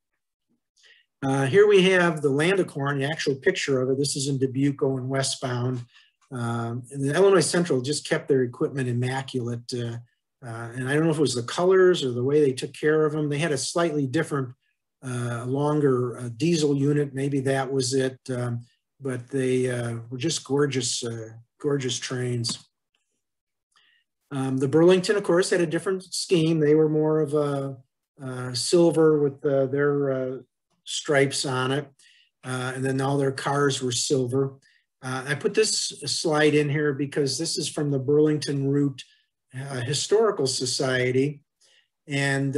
Here we have the Land of Corn, the actual picture of it. This is in Dubuque going westbound. And the Illinois Central just kept their equipment immaculate. And I don't know if it was the colors or the way they took care of them. They had a slightly different, longer diesel unit. Maybe that was it. But they were just gorgeous, gorgeous trains. The Burlington, of course, had a different scheme. They were more of a silver with their stripes on it. And then all their cars were silver. I put this slide in here because this is from the Burlington Route Historical Society. And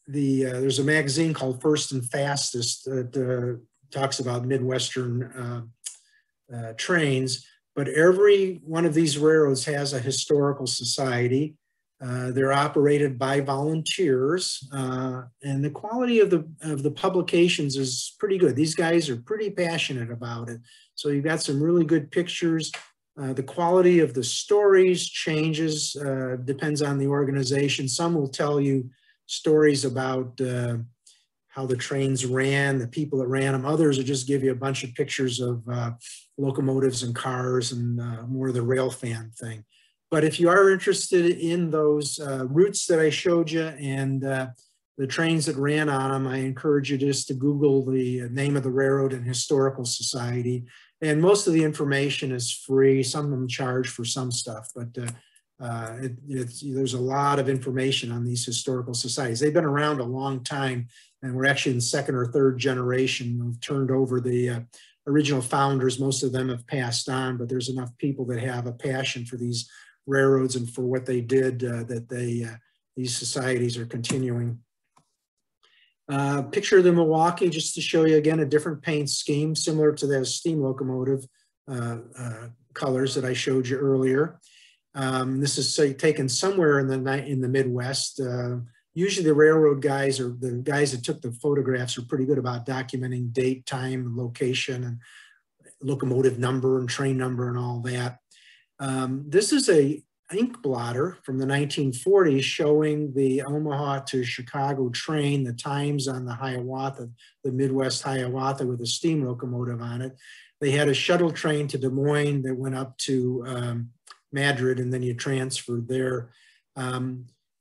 there's a magazine called First and Fastest that talks about Midwestern trains. But every one of these railroads has a historical society. They're operated by volunteers, and the quality of the publications is pretty good. These guys are pretty passionate about it. So you've got some really good pictures. The quality of the stories changes, depends on the organization. Some will tell you stories about how the trains ran, the people that ran them. Others will just give you a bunch of pictures of locomotives and cars and more of the rail fan thing. But if you are interested in those routes that I showed you and the trains that ran on them, I encourage you just to Google the name of the railroad and historical society. And most of the information is free. Some of them charge for some stuff, but there's a lot of information on these historical societies. They've been around a long time, and we're actually in second or third generation. We've turned over the original founders. Most of them have passed on, but there's enough people that have a passion for these railroads and for what they did that these societies are continuing. Picture of the Milwaukee, just to show you again a different paint scheme, similar to the steam locomotive colors that I showed you earlier. This is taken somewhere in the Midwest. Usually the railroad guys, or the guys that took the photographs, are pretty good about documenting date, time, location, and locomotive number and train number and all that. This is a ink blotter from the 1940s showing the Omaha to Chicago train, the times on the Hiawatha, the Midwest Hiawatha with a steam locomotive on it. They had a shuttle train to Des Moines that went up to Madrid, and then you transferred there.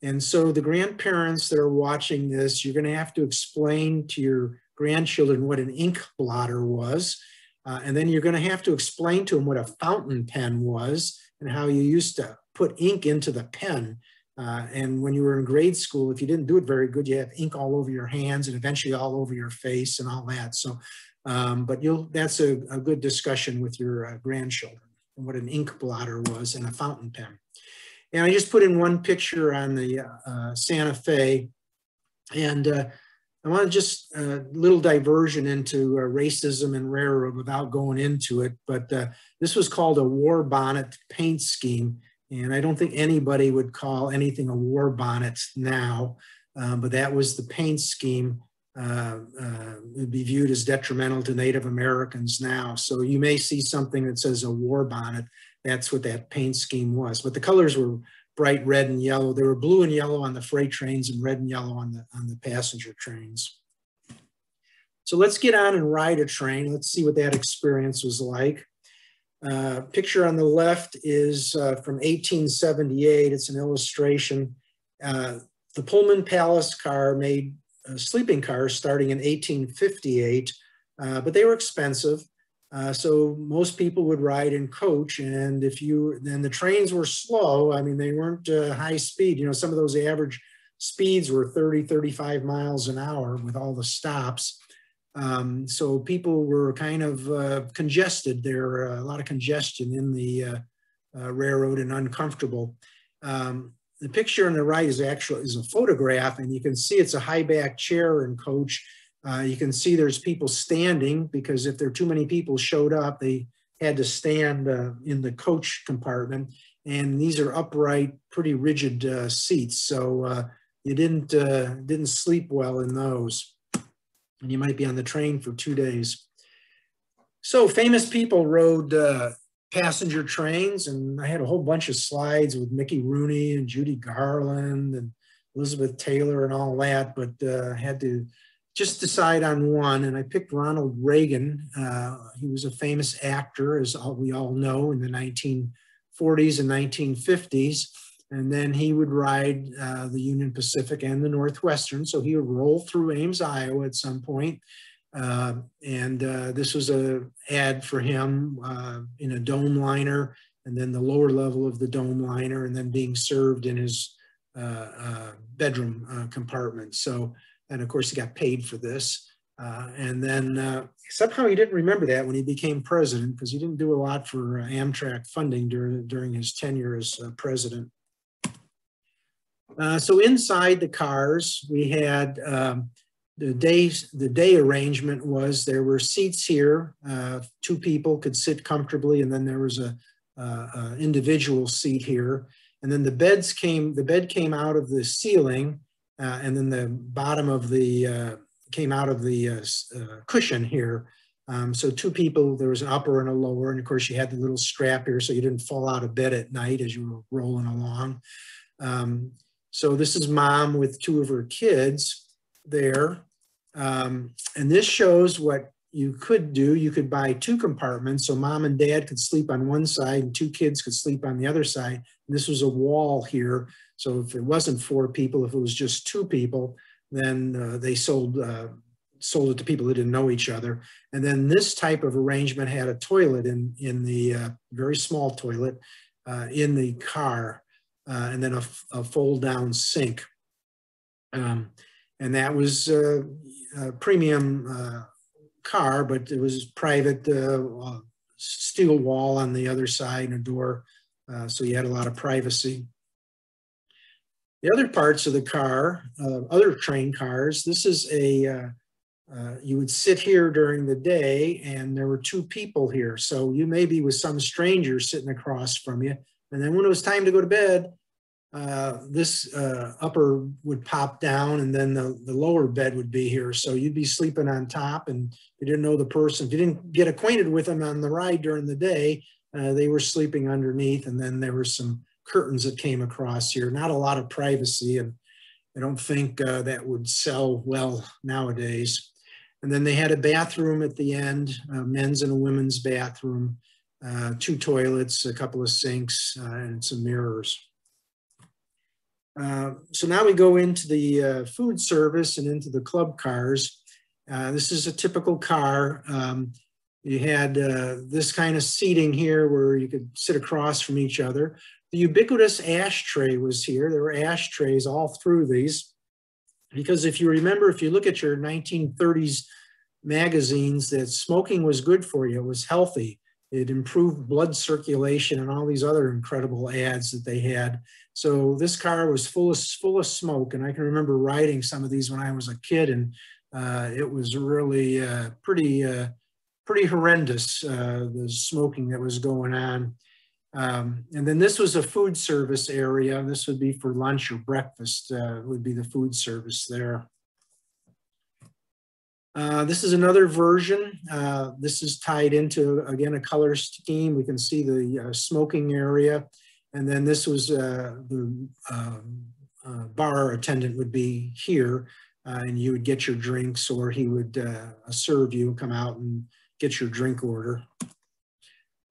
And so the grandparents that are watching this, you're going to have to explain to your grandchildren what an ink blotter was. And then you're going to have to explain to them what a fountain pen was and how you used to put ink into the pen. And when you were in grade school, if you didn't do it very good, you had ink all over your hands and eventually all over your face and all that. So, but that's a good discussion with your grandchildren, and what an ink blotter was and a fountain pen. And I just put in one picture on the Santa Fe. And I want to just a little diversion into racism and railroad without going into it. But this was called a war bonnet paint scheme. And I don't think anybody would call anything a war bonnet now. But that was the paint scheme. Would be viewed as detrimental to Native Americans now. So you may see something that says a war bonnet. That's what that paint scheme was. But the colors were bright red and yellow. They were blue and yellow on the freight trains and red and yellow on the passenger trains. So let's get on and ride a train. Let's see what that experience was like. Picture on the left is from 1878. It's an illustration. The Pullman Palace car made sleeping cars starting in 1858, but they were expensive. So most people would ride in coach, and then the trains were slow. I mean, they weren't high speed. You know, some of those average speeds were 30, 35 miles an hour with all the stops. So people were kind of congested. There were a lot of congestion in the railroad and uncomfortable. The picture on the right is a photograph, and you can see it's a high back chair in coach. You can see there's people standing, because if there too many people showed up, they had to stand in the coach compartment. And these are upright, pretty rigid seats. So you didn't sleep well in those. And you might be on the train for 2 days. So famous people rode passenger trains, and I had a whole bunch of slides with Mickey Rooney and Judy Garland and Elizabeth Taylor and all that, but I had to just decide on one, and I picked Ronald Reagan. He was a famous actor, as we all know, in the 1940s and 1950s. And then he would ride the Union Pacific and the Northwestern. So he would roll through Ames, Iowa at some point. And this was an ad for him in a dome liner, and then the lower level of the dome liner, and then being served in his bedroom compartment. So, and of course he got paid for this. And then somehow he didn't remember that when he became president, because he didn't do a lot for Amtrak funding during his tenure as president. So inside the cars, we had the day arrangement was there were seats here. 2 people could sit comfortably, and then there was a individual seat here. And then the bed came out of the ceiling, and then the bottom of the came out of the cushion here. So two people, there was an upper and a lower, and of course you had the little strap here so you didn't fall out of bed at night as you were rolling along. So this is mom with two of her kids there. And this shows what you could do. You could buy two compartments, so mom and dad could sleep on one side and two kids could sleep on the other side. And this was a wall here, so if it wasn't four people, if it was just two people, then they sold it to people who didn't know each other. And then this type of arrangement had a toilet in the very small toilet in the car, and then a fold down sink. And that was a premium car, but it was private steel wall on the other side and a door, so you had a lot of privacy. The other parts of the car, other train cars, this is a, you would sit here during the day and there were two people here. So you may be with some stranger sitting across from you. And then when it was time to go to bed, this upper would pop down and then the lower bed would be here. So you'd be sleeping on top, and you didn't know the person. If you didn't get acquainted with them on the ride during the day, they were sleeping underneath, and then there were some curtains that came across here. Not a lot of privacy, and I don't think that would sell well nowadays. And then they had a bathroom at the end, a men's and a women's bathroom, two toilets, a couple of sinks, and some mirrors. So now we go into the food service and into the club cars. This is a typical car. You had this kind of seating here where you could sit across from each other. The ubiquitous ashtray was here. There were ashtrays all through these. Because if you remember, if you look at your 1930s magazines, that smoking was good for you. It was healthy. It improved blood circulation and all these other incredible ads that they had. So this car was full of smoke, and I can remember riding some of these when I was a kid, and it was really pretty horrendous, the smoking that was going on. And then this was a food service area. This would be for lunch or breakfast, would be the food service there. This is another version. This is tied into, again, a color scheme. We can see the smoking area. And then this was the bar attendant would be here, and you would get your drinks, or he would serve you, come out and get your drink order.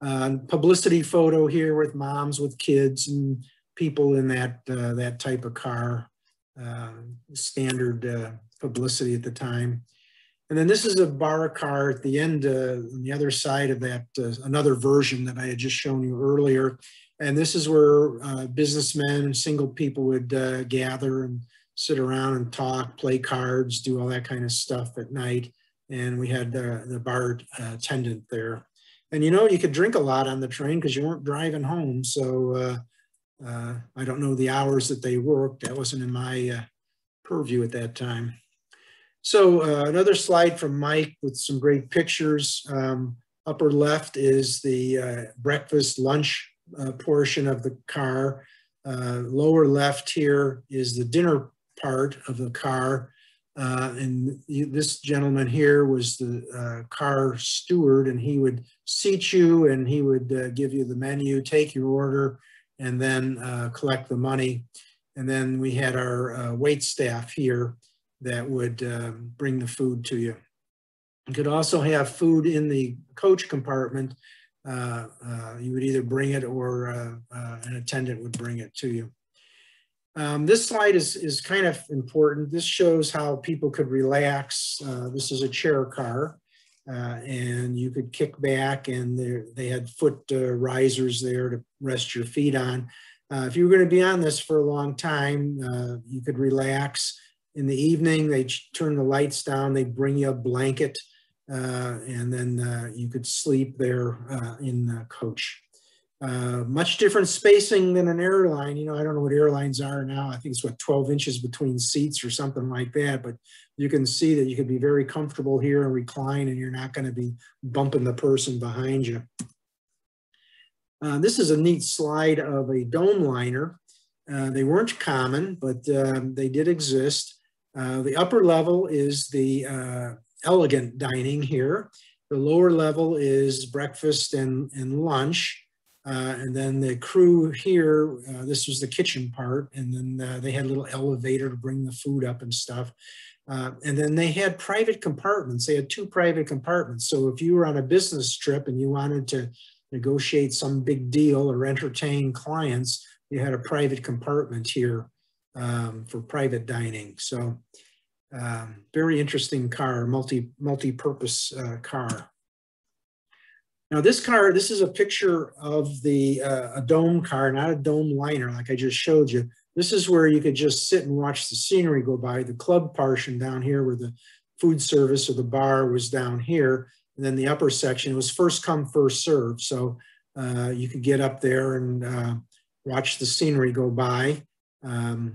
Publicity photo here with moms with kids and people in that type of car, standard publicity at the time. And then this is a bar car at the end, on the other side of that, another version that I had just shown you earlier. And this is where businessmen and single people would gather and sit around and talk, play cards, do all that kind of stuff at night. And we had the bar attendant there. And you know, you could drink a lot on the train because you weren't driving home. So I don't know the hours that they worked. That wasn't in my purview at that time. So another slide from Mike with some great pictures. Upper left is the breakfast lunch portion of the car. Lower left here is the dinner part of the car. And this gentleman here was the car steward, and he would seat you and he would give you the menu, take your order, and then collect the money. And then we had our wait staff here that would bring the food to you. You could also have food in the coach compartment. You would either bring it or an attendant would bring it to you. This slide is kind of important. This shows how people could relax. This is a chair car, and you could kick back, and they had foot risers there to rest your feet on. If you were going to be on this for a long time, you could relax. In the evening, they'd turn the lights down, they'd bring you a blanket, and then you could sleep there in the coach. Much different spacing than an airline. You know, I don't know what airlines are now. I think it's what, 12 inches between seats or something like that. But you can see that you could be very comfortable here and recline, and you're not going to be bumping the person behind you. This is a neat slide of a dome liner. They weren't common, but they did exist. The upper level is the elegant dining here. The lower level is breakfast and lunch. And then the crew here, this was the kitchen part, and then they had a little elevator to bring the food up and stuff. And then they had private compartments. They had 2 private compartments. So if you were on a business trip and you wanted to negotiate some big deal or entertain clients, you had a private compartment here for private dining. So very interesting car, multi-purpose car. Now this car, this is a picture of a dome car, not a dome liner like I just showed you. This is where you could just sit and watch the scenery go by. The club portion down here where the food service or the bar was down here. And then the upper section was first come, first serve. So you could get up there and watch the scenery go by. A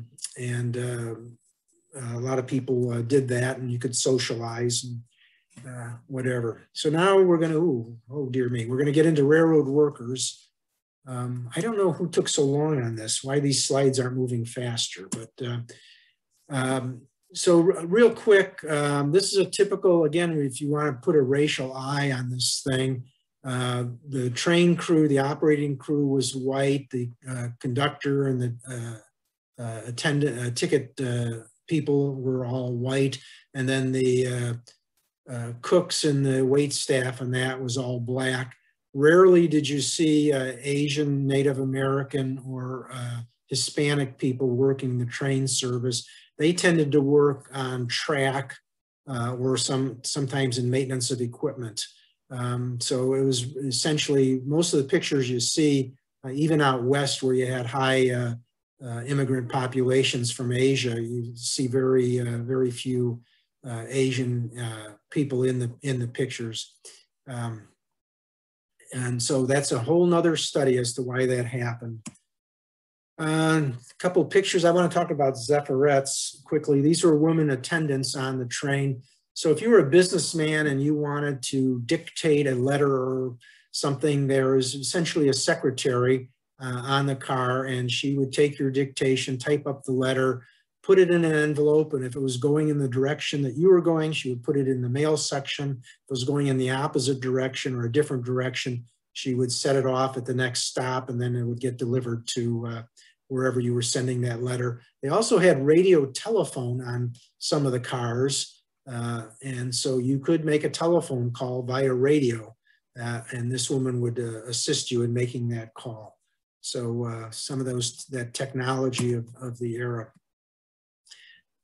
lot of people did that, and you could socialize and whatever. So now we're going to, oh dear me, we're going to get into railroad workers. I don't know who took so long on this, why these slides aren't moving faster, but so real quick, this is a typical, again, if you want to put a racial eye on this thing, the train crew, the operating crew was white, the conductor and the ticket people were all white, and then the cooks and the wait staff and that was all black. Rarely did you see Asian, Native American, or Hispanic people working the train service. They tended to work on track or sometimes in maintenance of equipment. So it was essentially, most of the pictures you see, even out west where you had high immigrant populations from Asia, you see very few Asian people in the pictures. And so that's a whole nother study as to why that happened. A couple of pictures. I want to talk about Zephyrettes quickly. These were women attendants on the train. So if you were a businessman and you wanted to dictate a letter or something, there is essentially a secretary on the car, and she would take your dictation, type up the letter, put it in an envelope, and if it was going in the direction that you were going, she would put it in the mail section. If it was going in the opposite direction or a different direction, she would set it off at the next stop, and then it would get delivered to wherever you were sending that letter. They also had radio telephone on some of the cars, and so you could make a telephone call via radio, and this woman would assist you in making that call. So some of that technology of the era.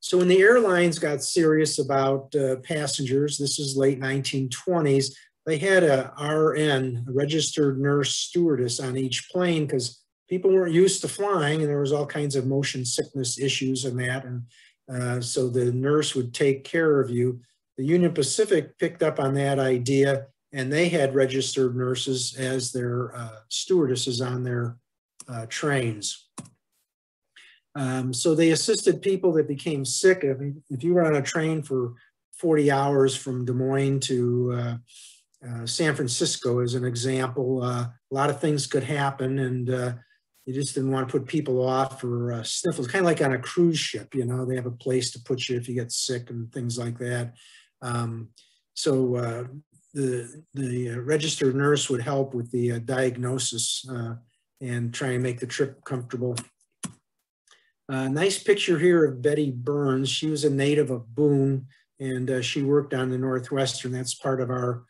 So when the airlines got serious about passengers, this is late 1920s, they had a RN, a registered nurse stewardess on each plane because people weren't used to flying and there was all kinds of motion sickness issues and that. And so the nurse would take care of you. The Union Pacific picked up on that idea, and they had registered nurses as their stewardesses on their trains. So they assisted people that became sick. I mean, if you were on a train for 40 hours from Des Moines to San Francisco, as an example, a lot of things could happen, and you just didn't want to put people off for sniffles. Kind of like on a cruise ship, you know, they have a place to put you if you get sick and things like that. So the registered nurse would help with the diagnosis and try and make the trip comfortable. Nice picture here of Betty Burns. She was a native of Boone, and she worked on the Northwestern. That's part of our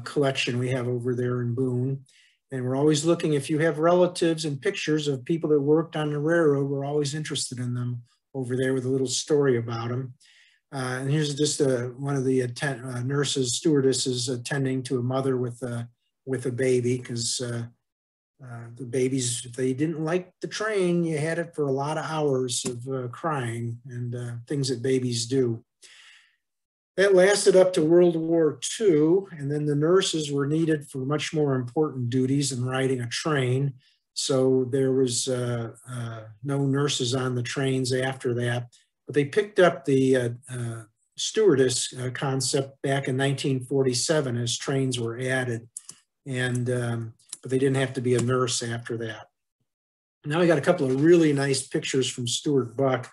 collection we have over there in Boone. And we're always looking, if you have relatives and pictures of people that worked on the railroad, we're always interested in them over there with a little story about them. And here's just one of the nurses, stewardesses attending to a mother with a baby, because the babies, if they didn't like the train, you had it for a lot of hours of crying and things that babies do. That lasted up to World War II, and then the nurses were needed for much more important duties than riding a train. So there was no nurses on the trains after that. But they picked up the stewardess concept back in 1947 as trains were added. And but they didn't have to be a nurse after that. Now I got a couple of really nice pictures from Stuart Buck.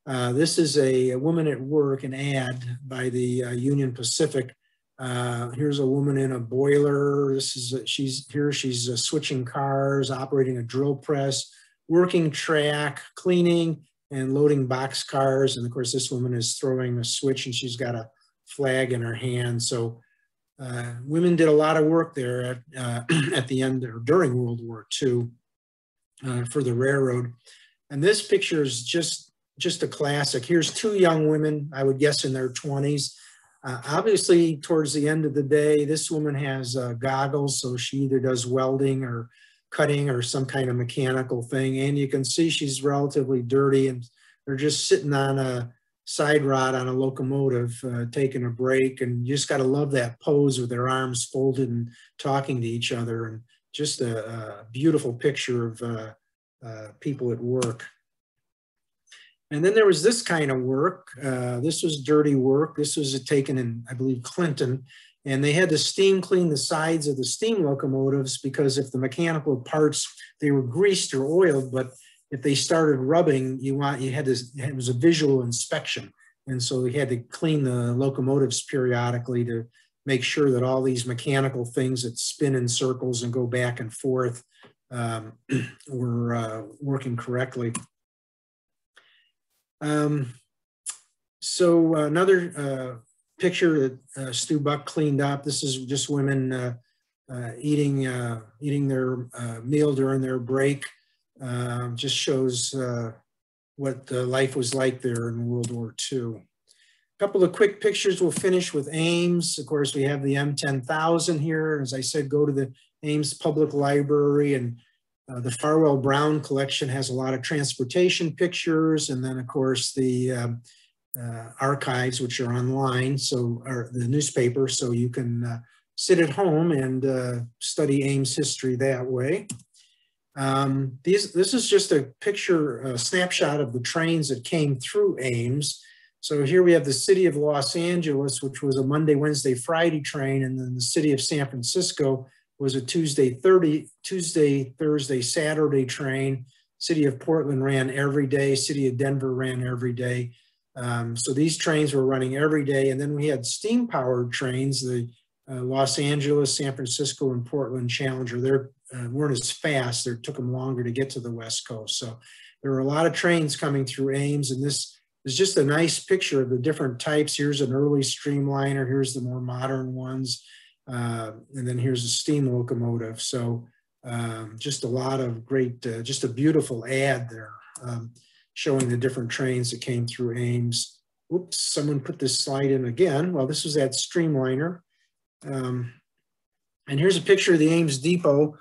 This is a woman at work, an ad by the Union Pacific. Here's a woman in a boiler. This is she's switching cars, operating a drill press, working track, cleaning, and loading box cars. And of course, this woman is throwing a switch, and she's got a flag in her hand. So women did a lot of work there at the end or during World War II for the railroad. And this picture is just a classic. Here's two young women, I would guess in their 20s. Obviously, towards the end of the day, this woman has goggles, so she either does welding or cutting or some kind of mechanical thing. And you can see she's relatively dirty, and they're just sitting on a side rod on a locomotive, taking a break. And you just got to love that pose with their arms folded and talking to each other. And just a beautiful picture of people at work. And then there was this kind of work. This was dirty work. This was taken in, I believe, Clinton. And they had to steam clean the sides of the steam locomotives, because if the mechanical parts, they were greased or oiled, but if they started rubbing, it was a visual inspection. And so we had to clean the locomotives periodically to make sure that all these mechanical things that spin in circles and go back and forth were working correctly. So another picture that Stu Buck cleaned up. This is just women eating their meal during their break. Just shows what life was like there in World War II. A couple of quick pictures. We'll finish with Ames. Of course, we have the M10,000 here. As I said, go to the Ames Public Library, and the Farwell Brown collection has a lot of transportation pictures, and then of course the archives, which are online, so or the newspaper, so you can sit at home and study Ames history that way. This is just a picture, a snapshot of the trains that came through Ames. So here we have the city of Los Angeles, which was a Monday, Wednesday, Friday train, and then the city of San Francisco was a Tuesday, Thursday, Saturday train. City of Portland ran every day. City of Denver ran every day. So these trains were running every day. And then we had steam-powered trains, the Los Angeles, San Francisco, and Portland Challenger. They weren't as fast. It took them longer to get to the West Coast. So there were a lot of trains coming through Ames, and this is just a nice picture of the different types. Here's an early Streamliner. Here's the more modern ones. And then here's a steam locomotive. So just a lot of great, just a beautiful ad there, showing the different trains that came through Ames. Oops, someone put this slide in again. Well, this was that Streamliner. And here's a picture of the Ames Depot.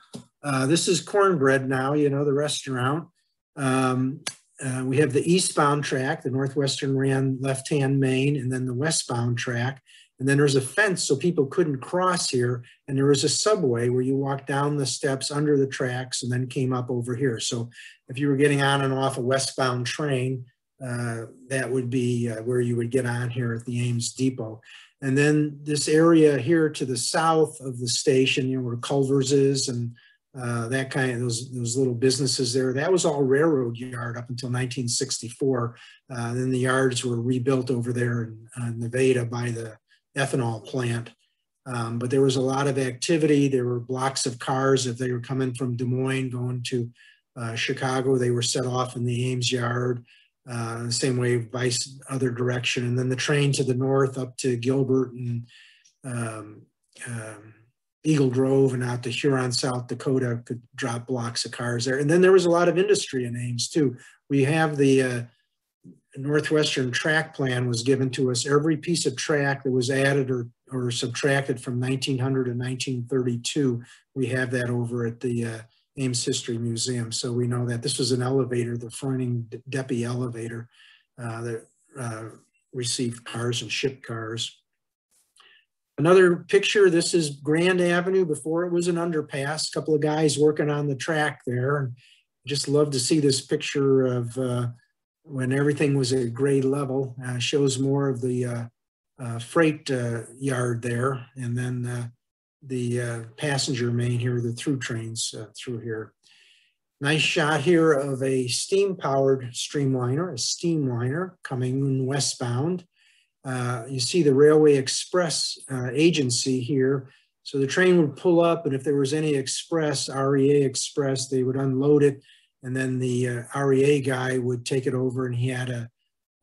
This is Cornbread now, you know, the restaurant. We have the eastbound track, the Northwestern ran left-hand main, and then the westbound track. And then there's a fence so people couldn't cross here. And there was a subway where you walked down the steps under the tracks and then came up over here. So if you were getting on and off a westbound train, that would be where you would get on here at the Ames Depot. And then this area here to the south of the station, you know, where Culver's is and that kind of those little businesses there, that was all railroad yard up until 1964. Then the yards were rebuilt over there in Nevada by the ethanol plant. But there was a lot of activity. There were blocks of cars. If they were coming from Des Moines going to Chicago, they were set off in the Ames yard. The same way vice other direction. And then the train to the north up to Gilbert and Eagle Grove and out to Huron, South Dakota could drop blocks of cars there. And then there was a lot of industry in Ames too. We have the Northwestern track plan was given to us. Every piece of track that was added or subtracted from 1900 to 1932, we have that over at the Ames History Museum. So we know that this was an elevator, the Freunding Deppie elevator that received cars and shipped cars. Another picture, this is Grand Avenue before it was an underpass. A couple of guys working on the track there. And just love to see this picture of when everything was at grade level. Shows more of the freight yard there. And then the passenger main here, the through trains through here. Nice shot here of a steam-powered streamliner, a steamliner coming westbound. You see the Railway Express agency here. So the train would pull up, and if there was any express, REA Express, they would unload it, and then the REA guy would take it over, and he had a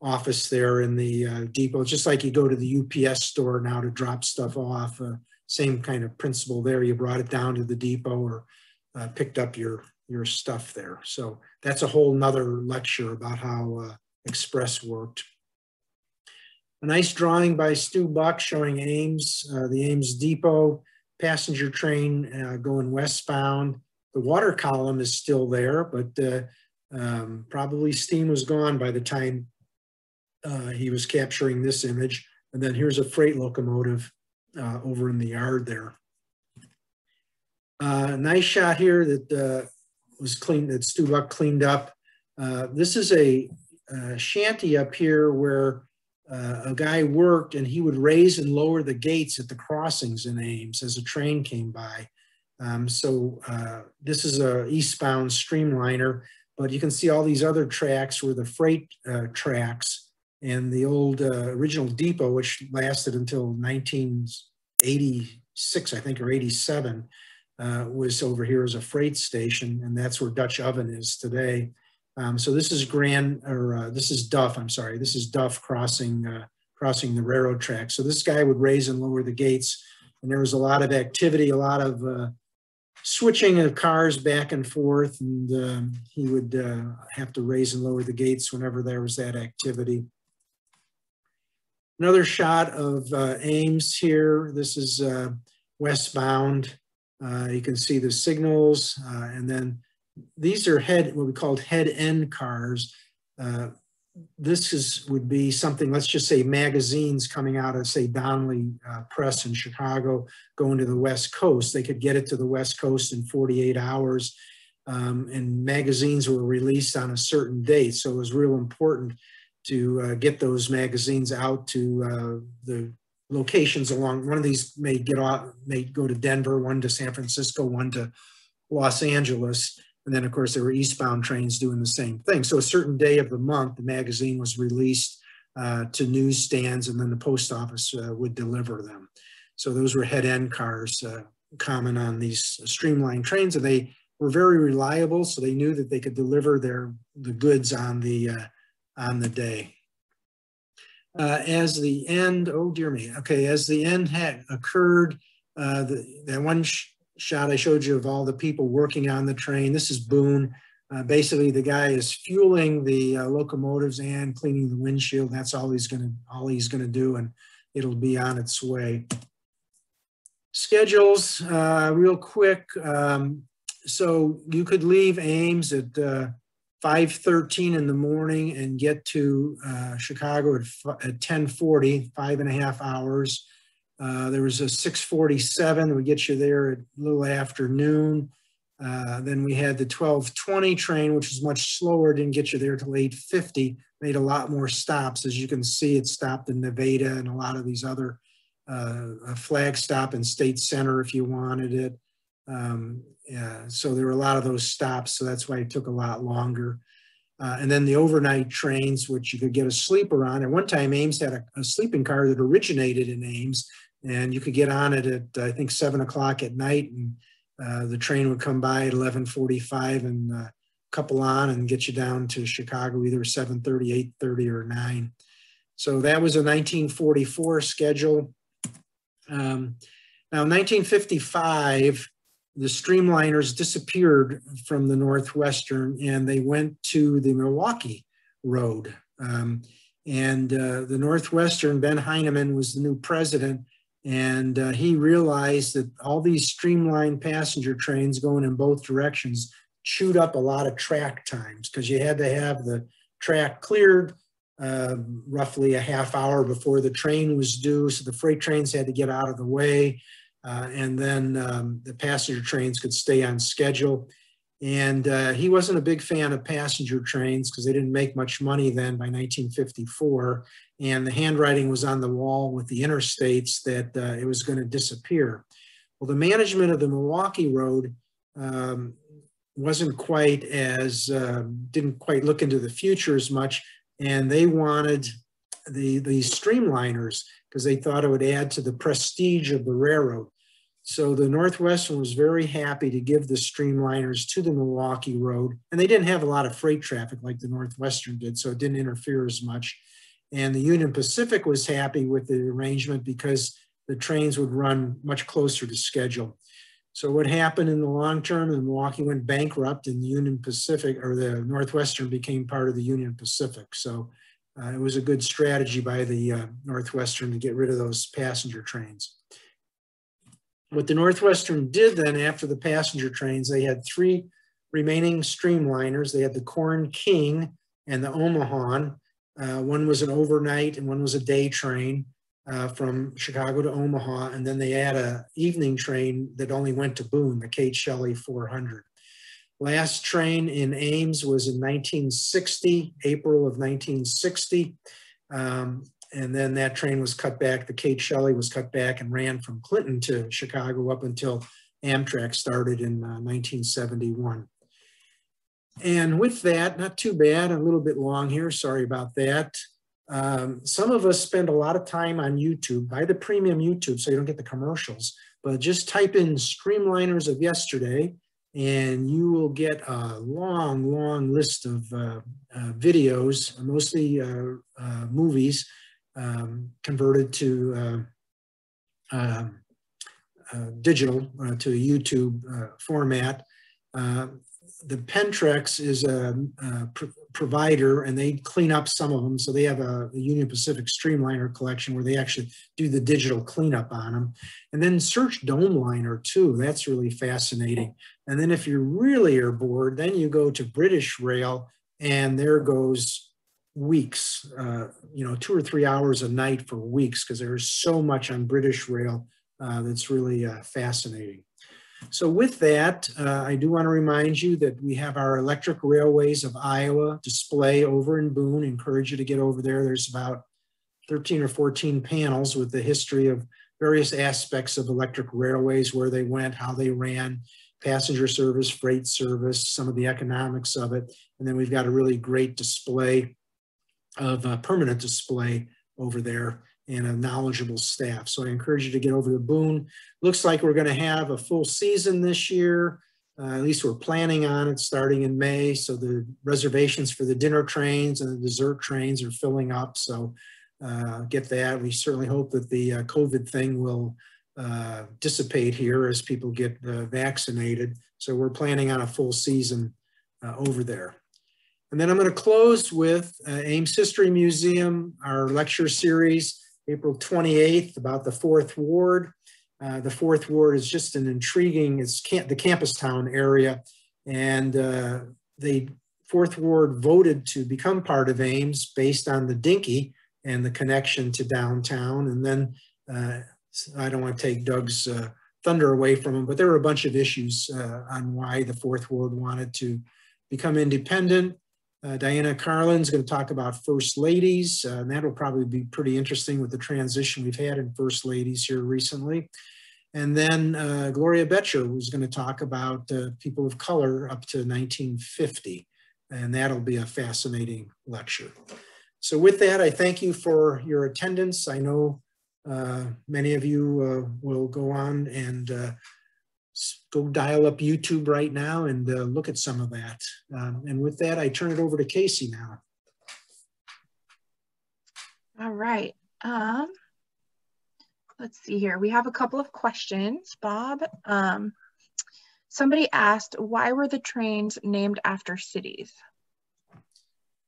office there in the depot. It's just like you go to the UPS store now to drop stuff off. Same kind of principle there. You brought it down to the depot or picked up your stuff there. So that's a whole nother lecture about how Express worked. A nice drawing by Stu Buck showing Ames, the Ames Depot passenger train going westbound. The water column is still there, but probably steam was gone by the time he was capturing this image. And then here's a freight locomotive over in the yard there. Nice shot here that was cleaned, that Stu Buck cleaned up. This is a shanty up here where a guy worked, and he would raise and lower the gates at the crossings in Ames as a train came by. This is a eastbound streamliner, but you can see all these other tracks were the freight tracks, and the old original depot, which lasted until 1986, I think, or 87, was over here as a freight station, and that's where Dutch Oven is today. So this is this is Duff, I'm sorry, this is Duff crossing the railroad track. So this guy would raise and lower the gates, and there was a lot of activity, a lot of switching of cars back and forth, and he would have to raise and lower the gates whenever there was that activity. Another shot of Ames here. This is westbound. You can see the signals, and then these are what we called head end cars. This would be something, let's just say magazines coming out of, say, Donnelly Press in Chicago, going to the West Coast. They could get it to the West Coast in 48 hours, and magazines were released on a certain date. So it was real important to get those magazines out to the locations along. One of these may go to Denver, one to San Francisco, one to Los Angeles. And then, of course, there were eastbound trains doing the same thing. So a certain day of the month, the magazine was released to newsstands, and then the post office would deliver them. So those were head-end cars common on these streamlined trains, and they were very reliable, so they knew that they could deliver the goods on the day. As the end, oh dear me, okay, as the end had occurred, that one shot I showed you of all the people working on the train. This is Boone. Basically, the guy is fueling the locomotives and cleaning the windshield. That's all he's gonna do, and it'll be on its way. Schedules, real quick. So you could leave Ames at 5:13 in the morning and get to Chicago at 10:40, 5.5 hours. There was a 6:47, would get you there at a little after noon. Then we had the 12:20 train, which was much slower, didn't get you there till 8:50, made a lot more stops. As you can see, it stopped in Nevada and a lot of these other, a flag stop in State Center if you wanted it. So there were a lot of those stops, so that's why it took a lot longer. And then the overnight trains, which you could get a sleeper on. At one time, Ames had a sleeping car that originated in Ames, and you could get on it at, I think, 7 o'clock at night, and the train would come by at 11:45 and couple on and get you down to Chicago either 7:30, 8:30, or 9. So that was a 1944 schedule. Now, in 1955, the Streamliners disappeared from the Northwestern, and they went to the Milwaukee Road. The Northwestern, Ben Heineman was the new president, and he realized that all these streamlined passenger trains going in both directions chewed up a lot of track times, because you had to have the track cleared roughly a half hour before the train was due, so the freight trains had to get out of the way. And then the passenger trains could stay on schedule. And he wasn't a big fan of passenger trains because they didn't make much money then by 1954. And the handwriting was on the wall with the interstates that it was going to disappear. Well, the management of the Milwaukee Road wasn't quite as, didn't quite look into the future as much. And they wanted streamliners because they thought it would add to the prestige of the railroad. So the Northwestern was very happy to give the streamliners to the Milwaukee Road. And they didn't have a lot of freight traffic like the Northwestern did, so it didn't interfere as much. And the Union Pacific was happy with the arrangement because the trains would run much closer to schedule. So what happened in the long term, the Milwaukee went bankrupt and the Union Pacific, or the Northwestern, became part of the Union Pacific. So it was a good strategy by the Northwestern to get rid of those passenger trains. What the Northwestern did then after the passenger trains, they had 3 remaining streamliners. They had the Corn King and the Omaha. One was an overnight and one was a day train from Chicago to Omaha. And then they had an evening train that only went to Boone, the Kate Shelley 400. Last train in Ames was in 1960, April of 1960. And then that train was cut back, the Kate Shelley was cut back and ran from Clinton to Chicago up until Amtrak started in 1971. And with that, not too bad, a little bit long here, sorry about that. Some of us spend a lot of time on YouTube, buy the premium YouTube so you don't get the commercials, but just type in Streamliners of yesterday and you will get a long, long list of videos, mostly movies, converted to digital, to a YouTube format. The Pentrex is a provider and they clean up some of them. So they have a Union Pacific Streamliner collection where they actually do the digital cleanup on them. And then search Domeliner too. That's really fascinating. And then if you really are bored, then you go to British Rail and there goes weeks, 2 or 3 hours a night for weeks because there's so much on British Rail that's really fascinating. So with that, I do want to remind you that we have our Electric Railways of Iowa display over in Boone. I encourage you to get over there. There's about 13 or 14 panels with the history of various aspects of electric railways, where they went, how they ran, passenger service, freight service, some of the economics of it. And then we've got a really great display of permanent display over there and a knowledgeable staff. So I encourage you to get over to Boone. Looks like we're going to have a full season this year. At least we're planning on it starting in May. So the reservations for the dinner trains and the dessert trains are filling up. So get that. We certainly hope that the COVID thing will dissipate here as people get vaccinated. So we're planning on a full season over there. And then I'm going to close with Ames History Museum, our lecture series, April 28th, about the 4th Ward. The 4th Ward is just an intriguing, it's the campus town area. And the 4th Ward voted to become part of Ames based on the Dinky and the connection to downtown. And then I don't want to take Doug's thunder away from him, but there were a bunch of issues on why the 4th Ward wanted to become independent. Diana Carlin's going to talk about First Ladies, and that'll probably be pretty interesting with the transition we've had in First Ladies here recently. And then Gloria Betcher was going to talk about people of color up to 1950, and that'll be a fascinating lecture. So with that, I thank you for your attendance. I know many of you will go on and go dial up YouTube right now and look at some of that. And with that, I turn it over to Casey now. All right. Let's see here. We have a couple of questions, Bob. Somebody asked, why were the trains named after cities?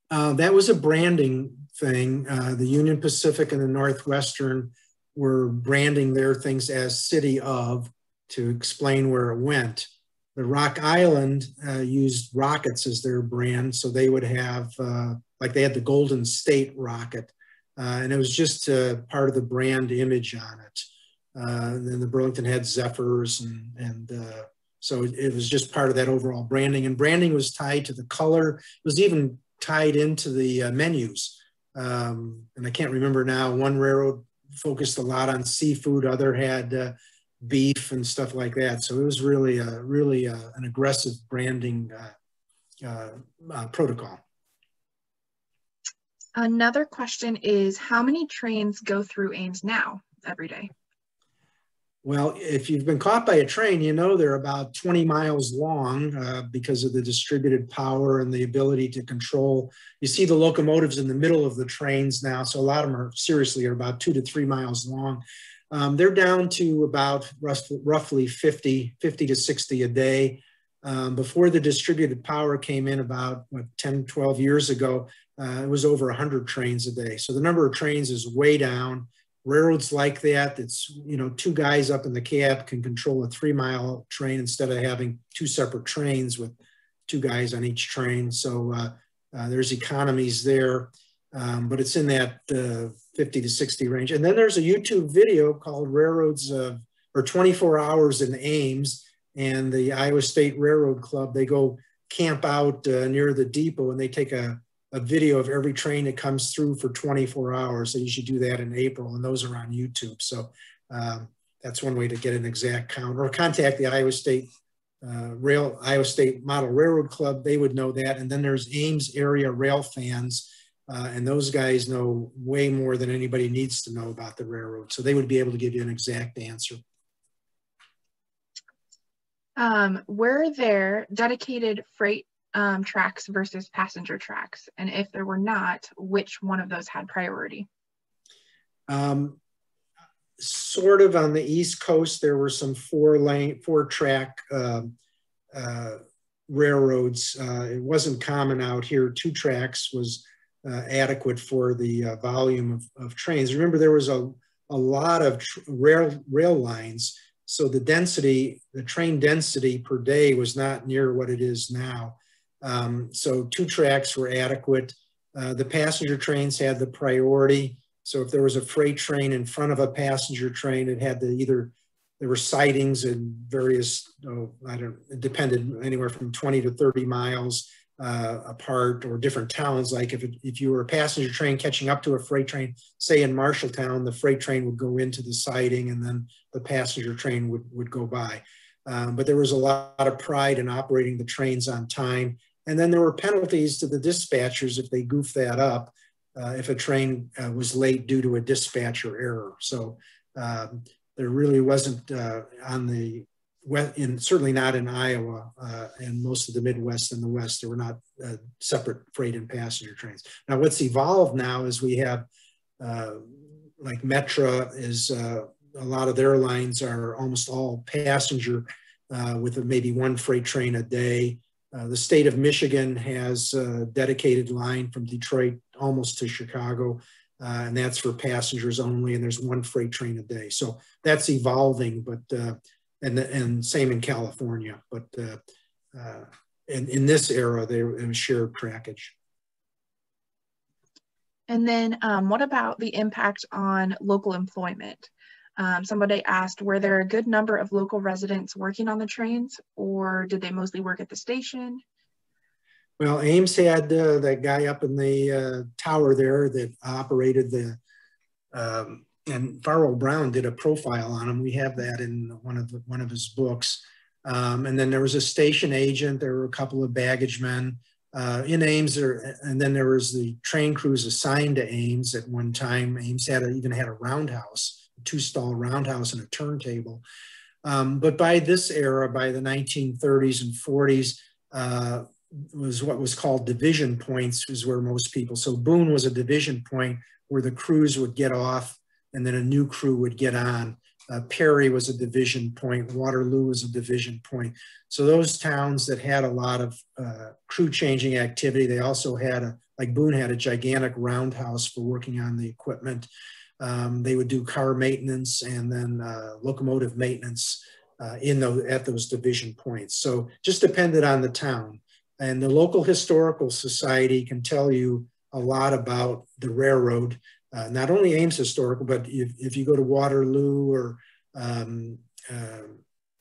That was a branding thing. The Union Pacific and the Northwestern were branding their things as city of, to explain where it went. The Rock Island used rockets as their brand, so they would have, like they had the Golden State rocket, and it was just part of the brand image on it. Then the Burlington had Zephyrs, and so it was just part of that overall branding. And branding was tied to the color. It was even tied into the menus. And I can't remember now, one railroad focused a lot on seafood, other had beef and stuff like that. So it was really, an aggressive branding protocol. Another question is, how many trains go through Ames now every day? Well, if you've been caught by a train, you know they're about 20 miles long because of the distributed power and the ability to control. You see the locomotives in the middle of the trains now, so a lot of them are about 2 to 3 miles long. They're down to about roughly 50 to 60 a day. Before the distributed power came in about 10, 12 years ago, it was over 100 trains a day. So the number of trains is way down. Railroads like that, it's, you know, 2 guys up in the cab can control a 3-mile train instead of having 2 separate trains with 2 guys on each train. So there's economies there, but it's in that 50 to 60 range. And then there's a YouTube video called Railroads or 24 Hours in Ames, and the Iowa State Railroad Club, they go camp out near the depot and they take a video of every train that comes through for 24 hours. They usually do that in April, and those are on YouTube. So that's one way to get an exact count, or contact the Iowa State Model Railroad Club. They would know that. And then there's Ames area rail fans, and those guys know way more than anybody needs to know about the railroad. So they would be able to give you an exact answer. Were there dedicated freight tracks versus passenger tracks? And if there were not, which one of those had priority? Sort of on the East Coast, there were some 4-track railroads. It wasn't common out here. 2 tracks was adequate for the volume of trains. Remember, there was a lot of rail lines, so the train density per day was not near what it is now. So 2 tracks were adequate. The passenger trains had the priority. So if there was a freight train in front of a passenger train, it had to there were sidings in various, it depended anywhere from 20 to 30 miles apart, or different towns. Like if you were a passenger train catching up to a freight train, say in Marshalltown, the freight train would go into the siding and then the passenger train would go by. But there was a lot of pride in operating the trains on time. And then there were penalties to the dispatchers if they goofed that up, if a train was late due to a dispatcher error. So there really wasn't certainly not in Iowa and most of the Midwest and the West, there were not separate freight and passenger trains. Now what's evolved now is we have, like Metra is, a lot of their lines are almost all passenger with maybe 1 freight train a day. The state of Michigan has a dedicated line from Detroit almost to Chicago, and that's for passengers only, and there's 1 freight train a day. So that's evolving, but and same in California, but in this era, it was shared trackage. And then what about the impact on local employment? Somebody asked, were there a good number of local residents working on the trains, or did they mostly work at the station? Well, Ames had that guy up in the tower there that operated and Farrell Brown did a profile on him. We have that in one of his books. And then there was a station agent. There were a couple of baggage men in Ames, and then there was the train crews assigned to Ames at one time. Ames even had a roundhouse, a 2-stall roundhouse and a turntable. But by this era, by the 1930s and 40s, was what was called division points, was where most people, so Boone was a division point where the crews would get off and then a new crew would get on. Perry was a division point, Waterloo was a division point. So those towns that had a lot of crew changing activity, they also had like Boone had a gigantic roundhouse for working on the equipment. They would do car maintenance and then locomotive maintenance at those division points. So just depended on the town. And the local historical society can tell you a lot about the railroad. Not only Ames Historical, but if you go to Waterloo or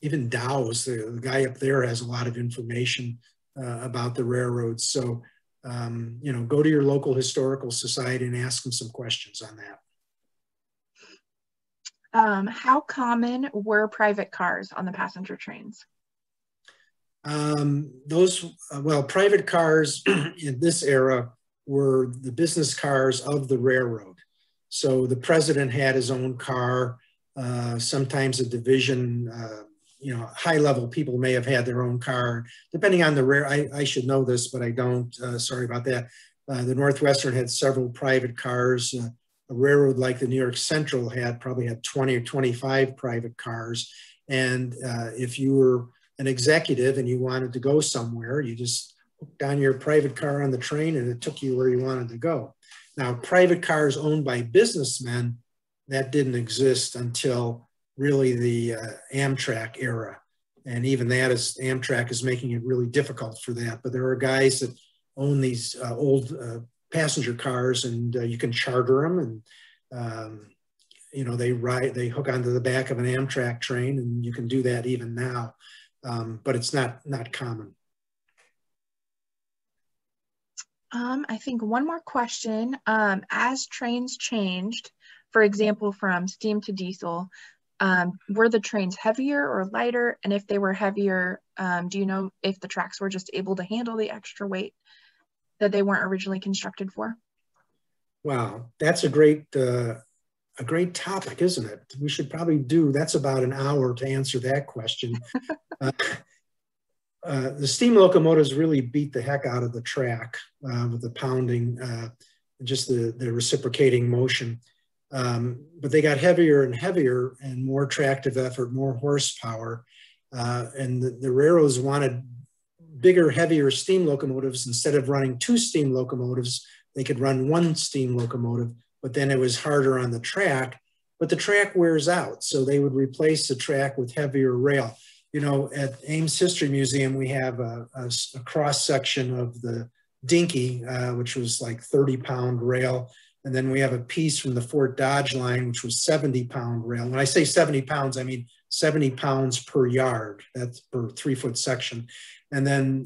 even Dow's, the guy up there has a lot of information about the railroads. So, go to your local historical society and ask them some questions on that. How common were private cars on the passenger trains? Private cars in this era were the business cars of the railroad. So the president had his own car. Sometimes a division, you know, high level people may have had their own car, depending on the I should know this, but I don't, sorry about that. The Northwestern had several private cars. A railroad like the New York Central probably had 20 or 25 private cars. And if you were an executive and you wanted to go somewhere, you just hooked on your private car on the train and it took you where you wanted to go. Now, private cars owned by businessmen, that didn't exist until really the Amtrak era. And even that is, Amtrak is making it really difficult for that. But there are guys that own these old passenger cars, and you can charter them, and you know, they hook onto the back of an Amtrak train, and you can do that even now. But it's not common. I think one more question. As trains changed, for example, from steam to diesel, were the trains heavier or lighter? And if they were heavier, do you know if the tracks were just able to handle the extra weight that they weren't originally constructed for? Wow, that's a great topic, isn't it? We should probably that's about an hour to answer that question. The steam locomotives really beat the heck out of the track with the pounding, just the reciprocating motion. But they got heavier and heavier and more tractive effort, more horsepower. And the railroads wanted bigger, heavier steam locomotives. Instead of running 2 steam locomotives, they could run 1 steam locomotive, but then it was harder on the track. But the track wears out, so they would replace the track with heavier rail. You know, at Ames History Museum, we have a cross-section of the Dinky, which was like 30-pound rail. And then we have a piece from the Fort Dodge line, which was 70-pound rail. When I say 70 pounds, I mean 70 pounds per yard. That's per 3-foot section. And then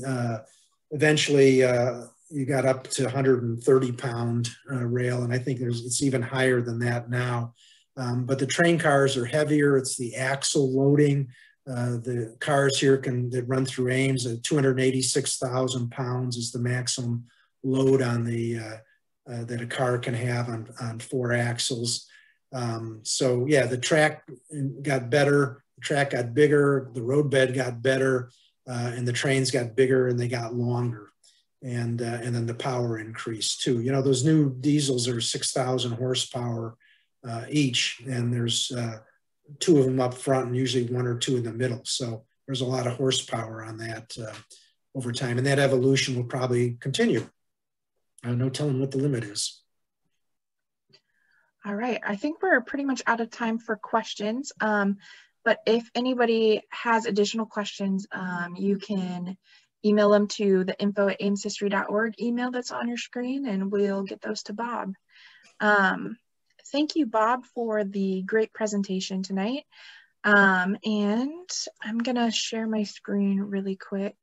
eventually you got up to 130-pound rail. And I think it's even higher than that now. But the train cars are heavier. It's the axle loading. The cars here that run through Ames, 286,000 pounds is the maximum load on that a car can have on 4 axles. So yeah, the track got better, the track got bigger, the roadbed got better, and the trains got bigger and they got longer. And then the power increased too. You know, those new diesels are 6,000 horsepower each, and there's 2 of them up front and usually 1 or 2 in the middle. So there's a lot of horsepower on that over time, and that evolution will probably continue. No telling what the limit is. All right, I think we're pretty much out of time for questions. But if anybody has additional questions, you can email them to the info@ameshistory.org email that's on your screen, and we'll get those to Bob. Thank you, Bob, for the great presentation tonight. And I'm gonna share my screen really quick.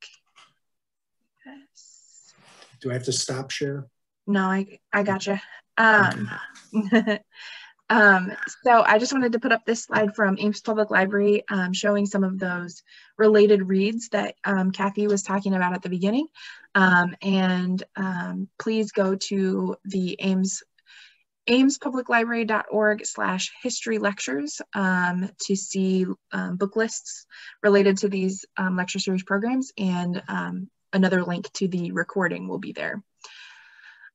Yes. Do I have to stop share? No, I gotcha. Okay. So I just wanted to put up this slide from Ames Public Library showing some of those related reads that Kathy was talking about at the beginning. Please go to the amespubliclibrary.org/history lectures to see book lists related to these lecture series programs, and another link to the recording will be there.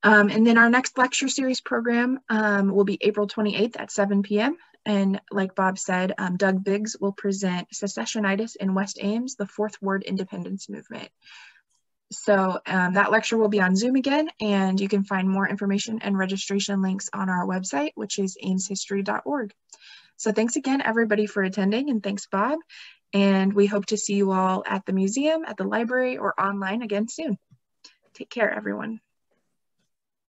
And then our next lecture series program will be April 28th at 7 p.m. And like Bob said, Doug Biggs will present Secessionitis in West Ames, the Fourth Ward Independence Movement. So that lecture will be on Zoom again, and you can find more information and registration links on our website, which is ameshistory.org. So thanks again, everybody, for attending, and thanks, Bob. And we hope to see you all at the museum, at the library, or online again soon. Take care, everyone.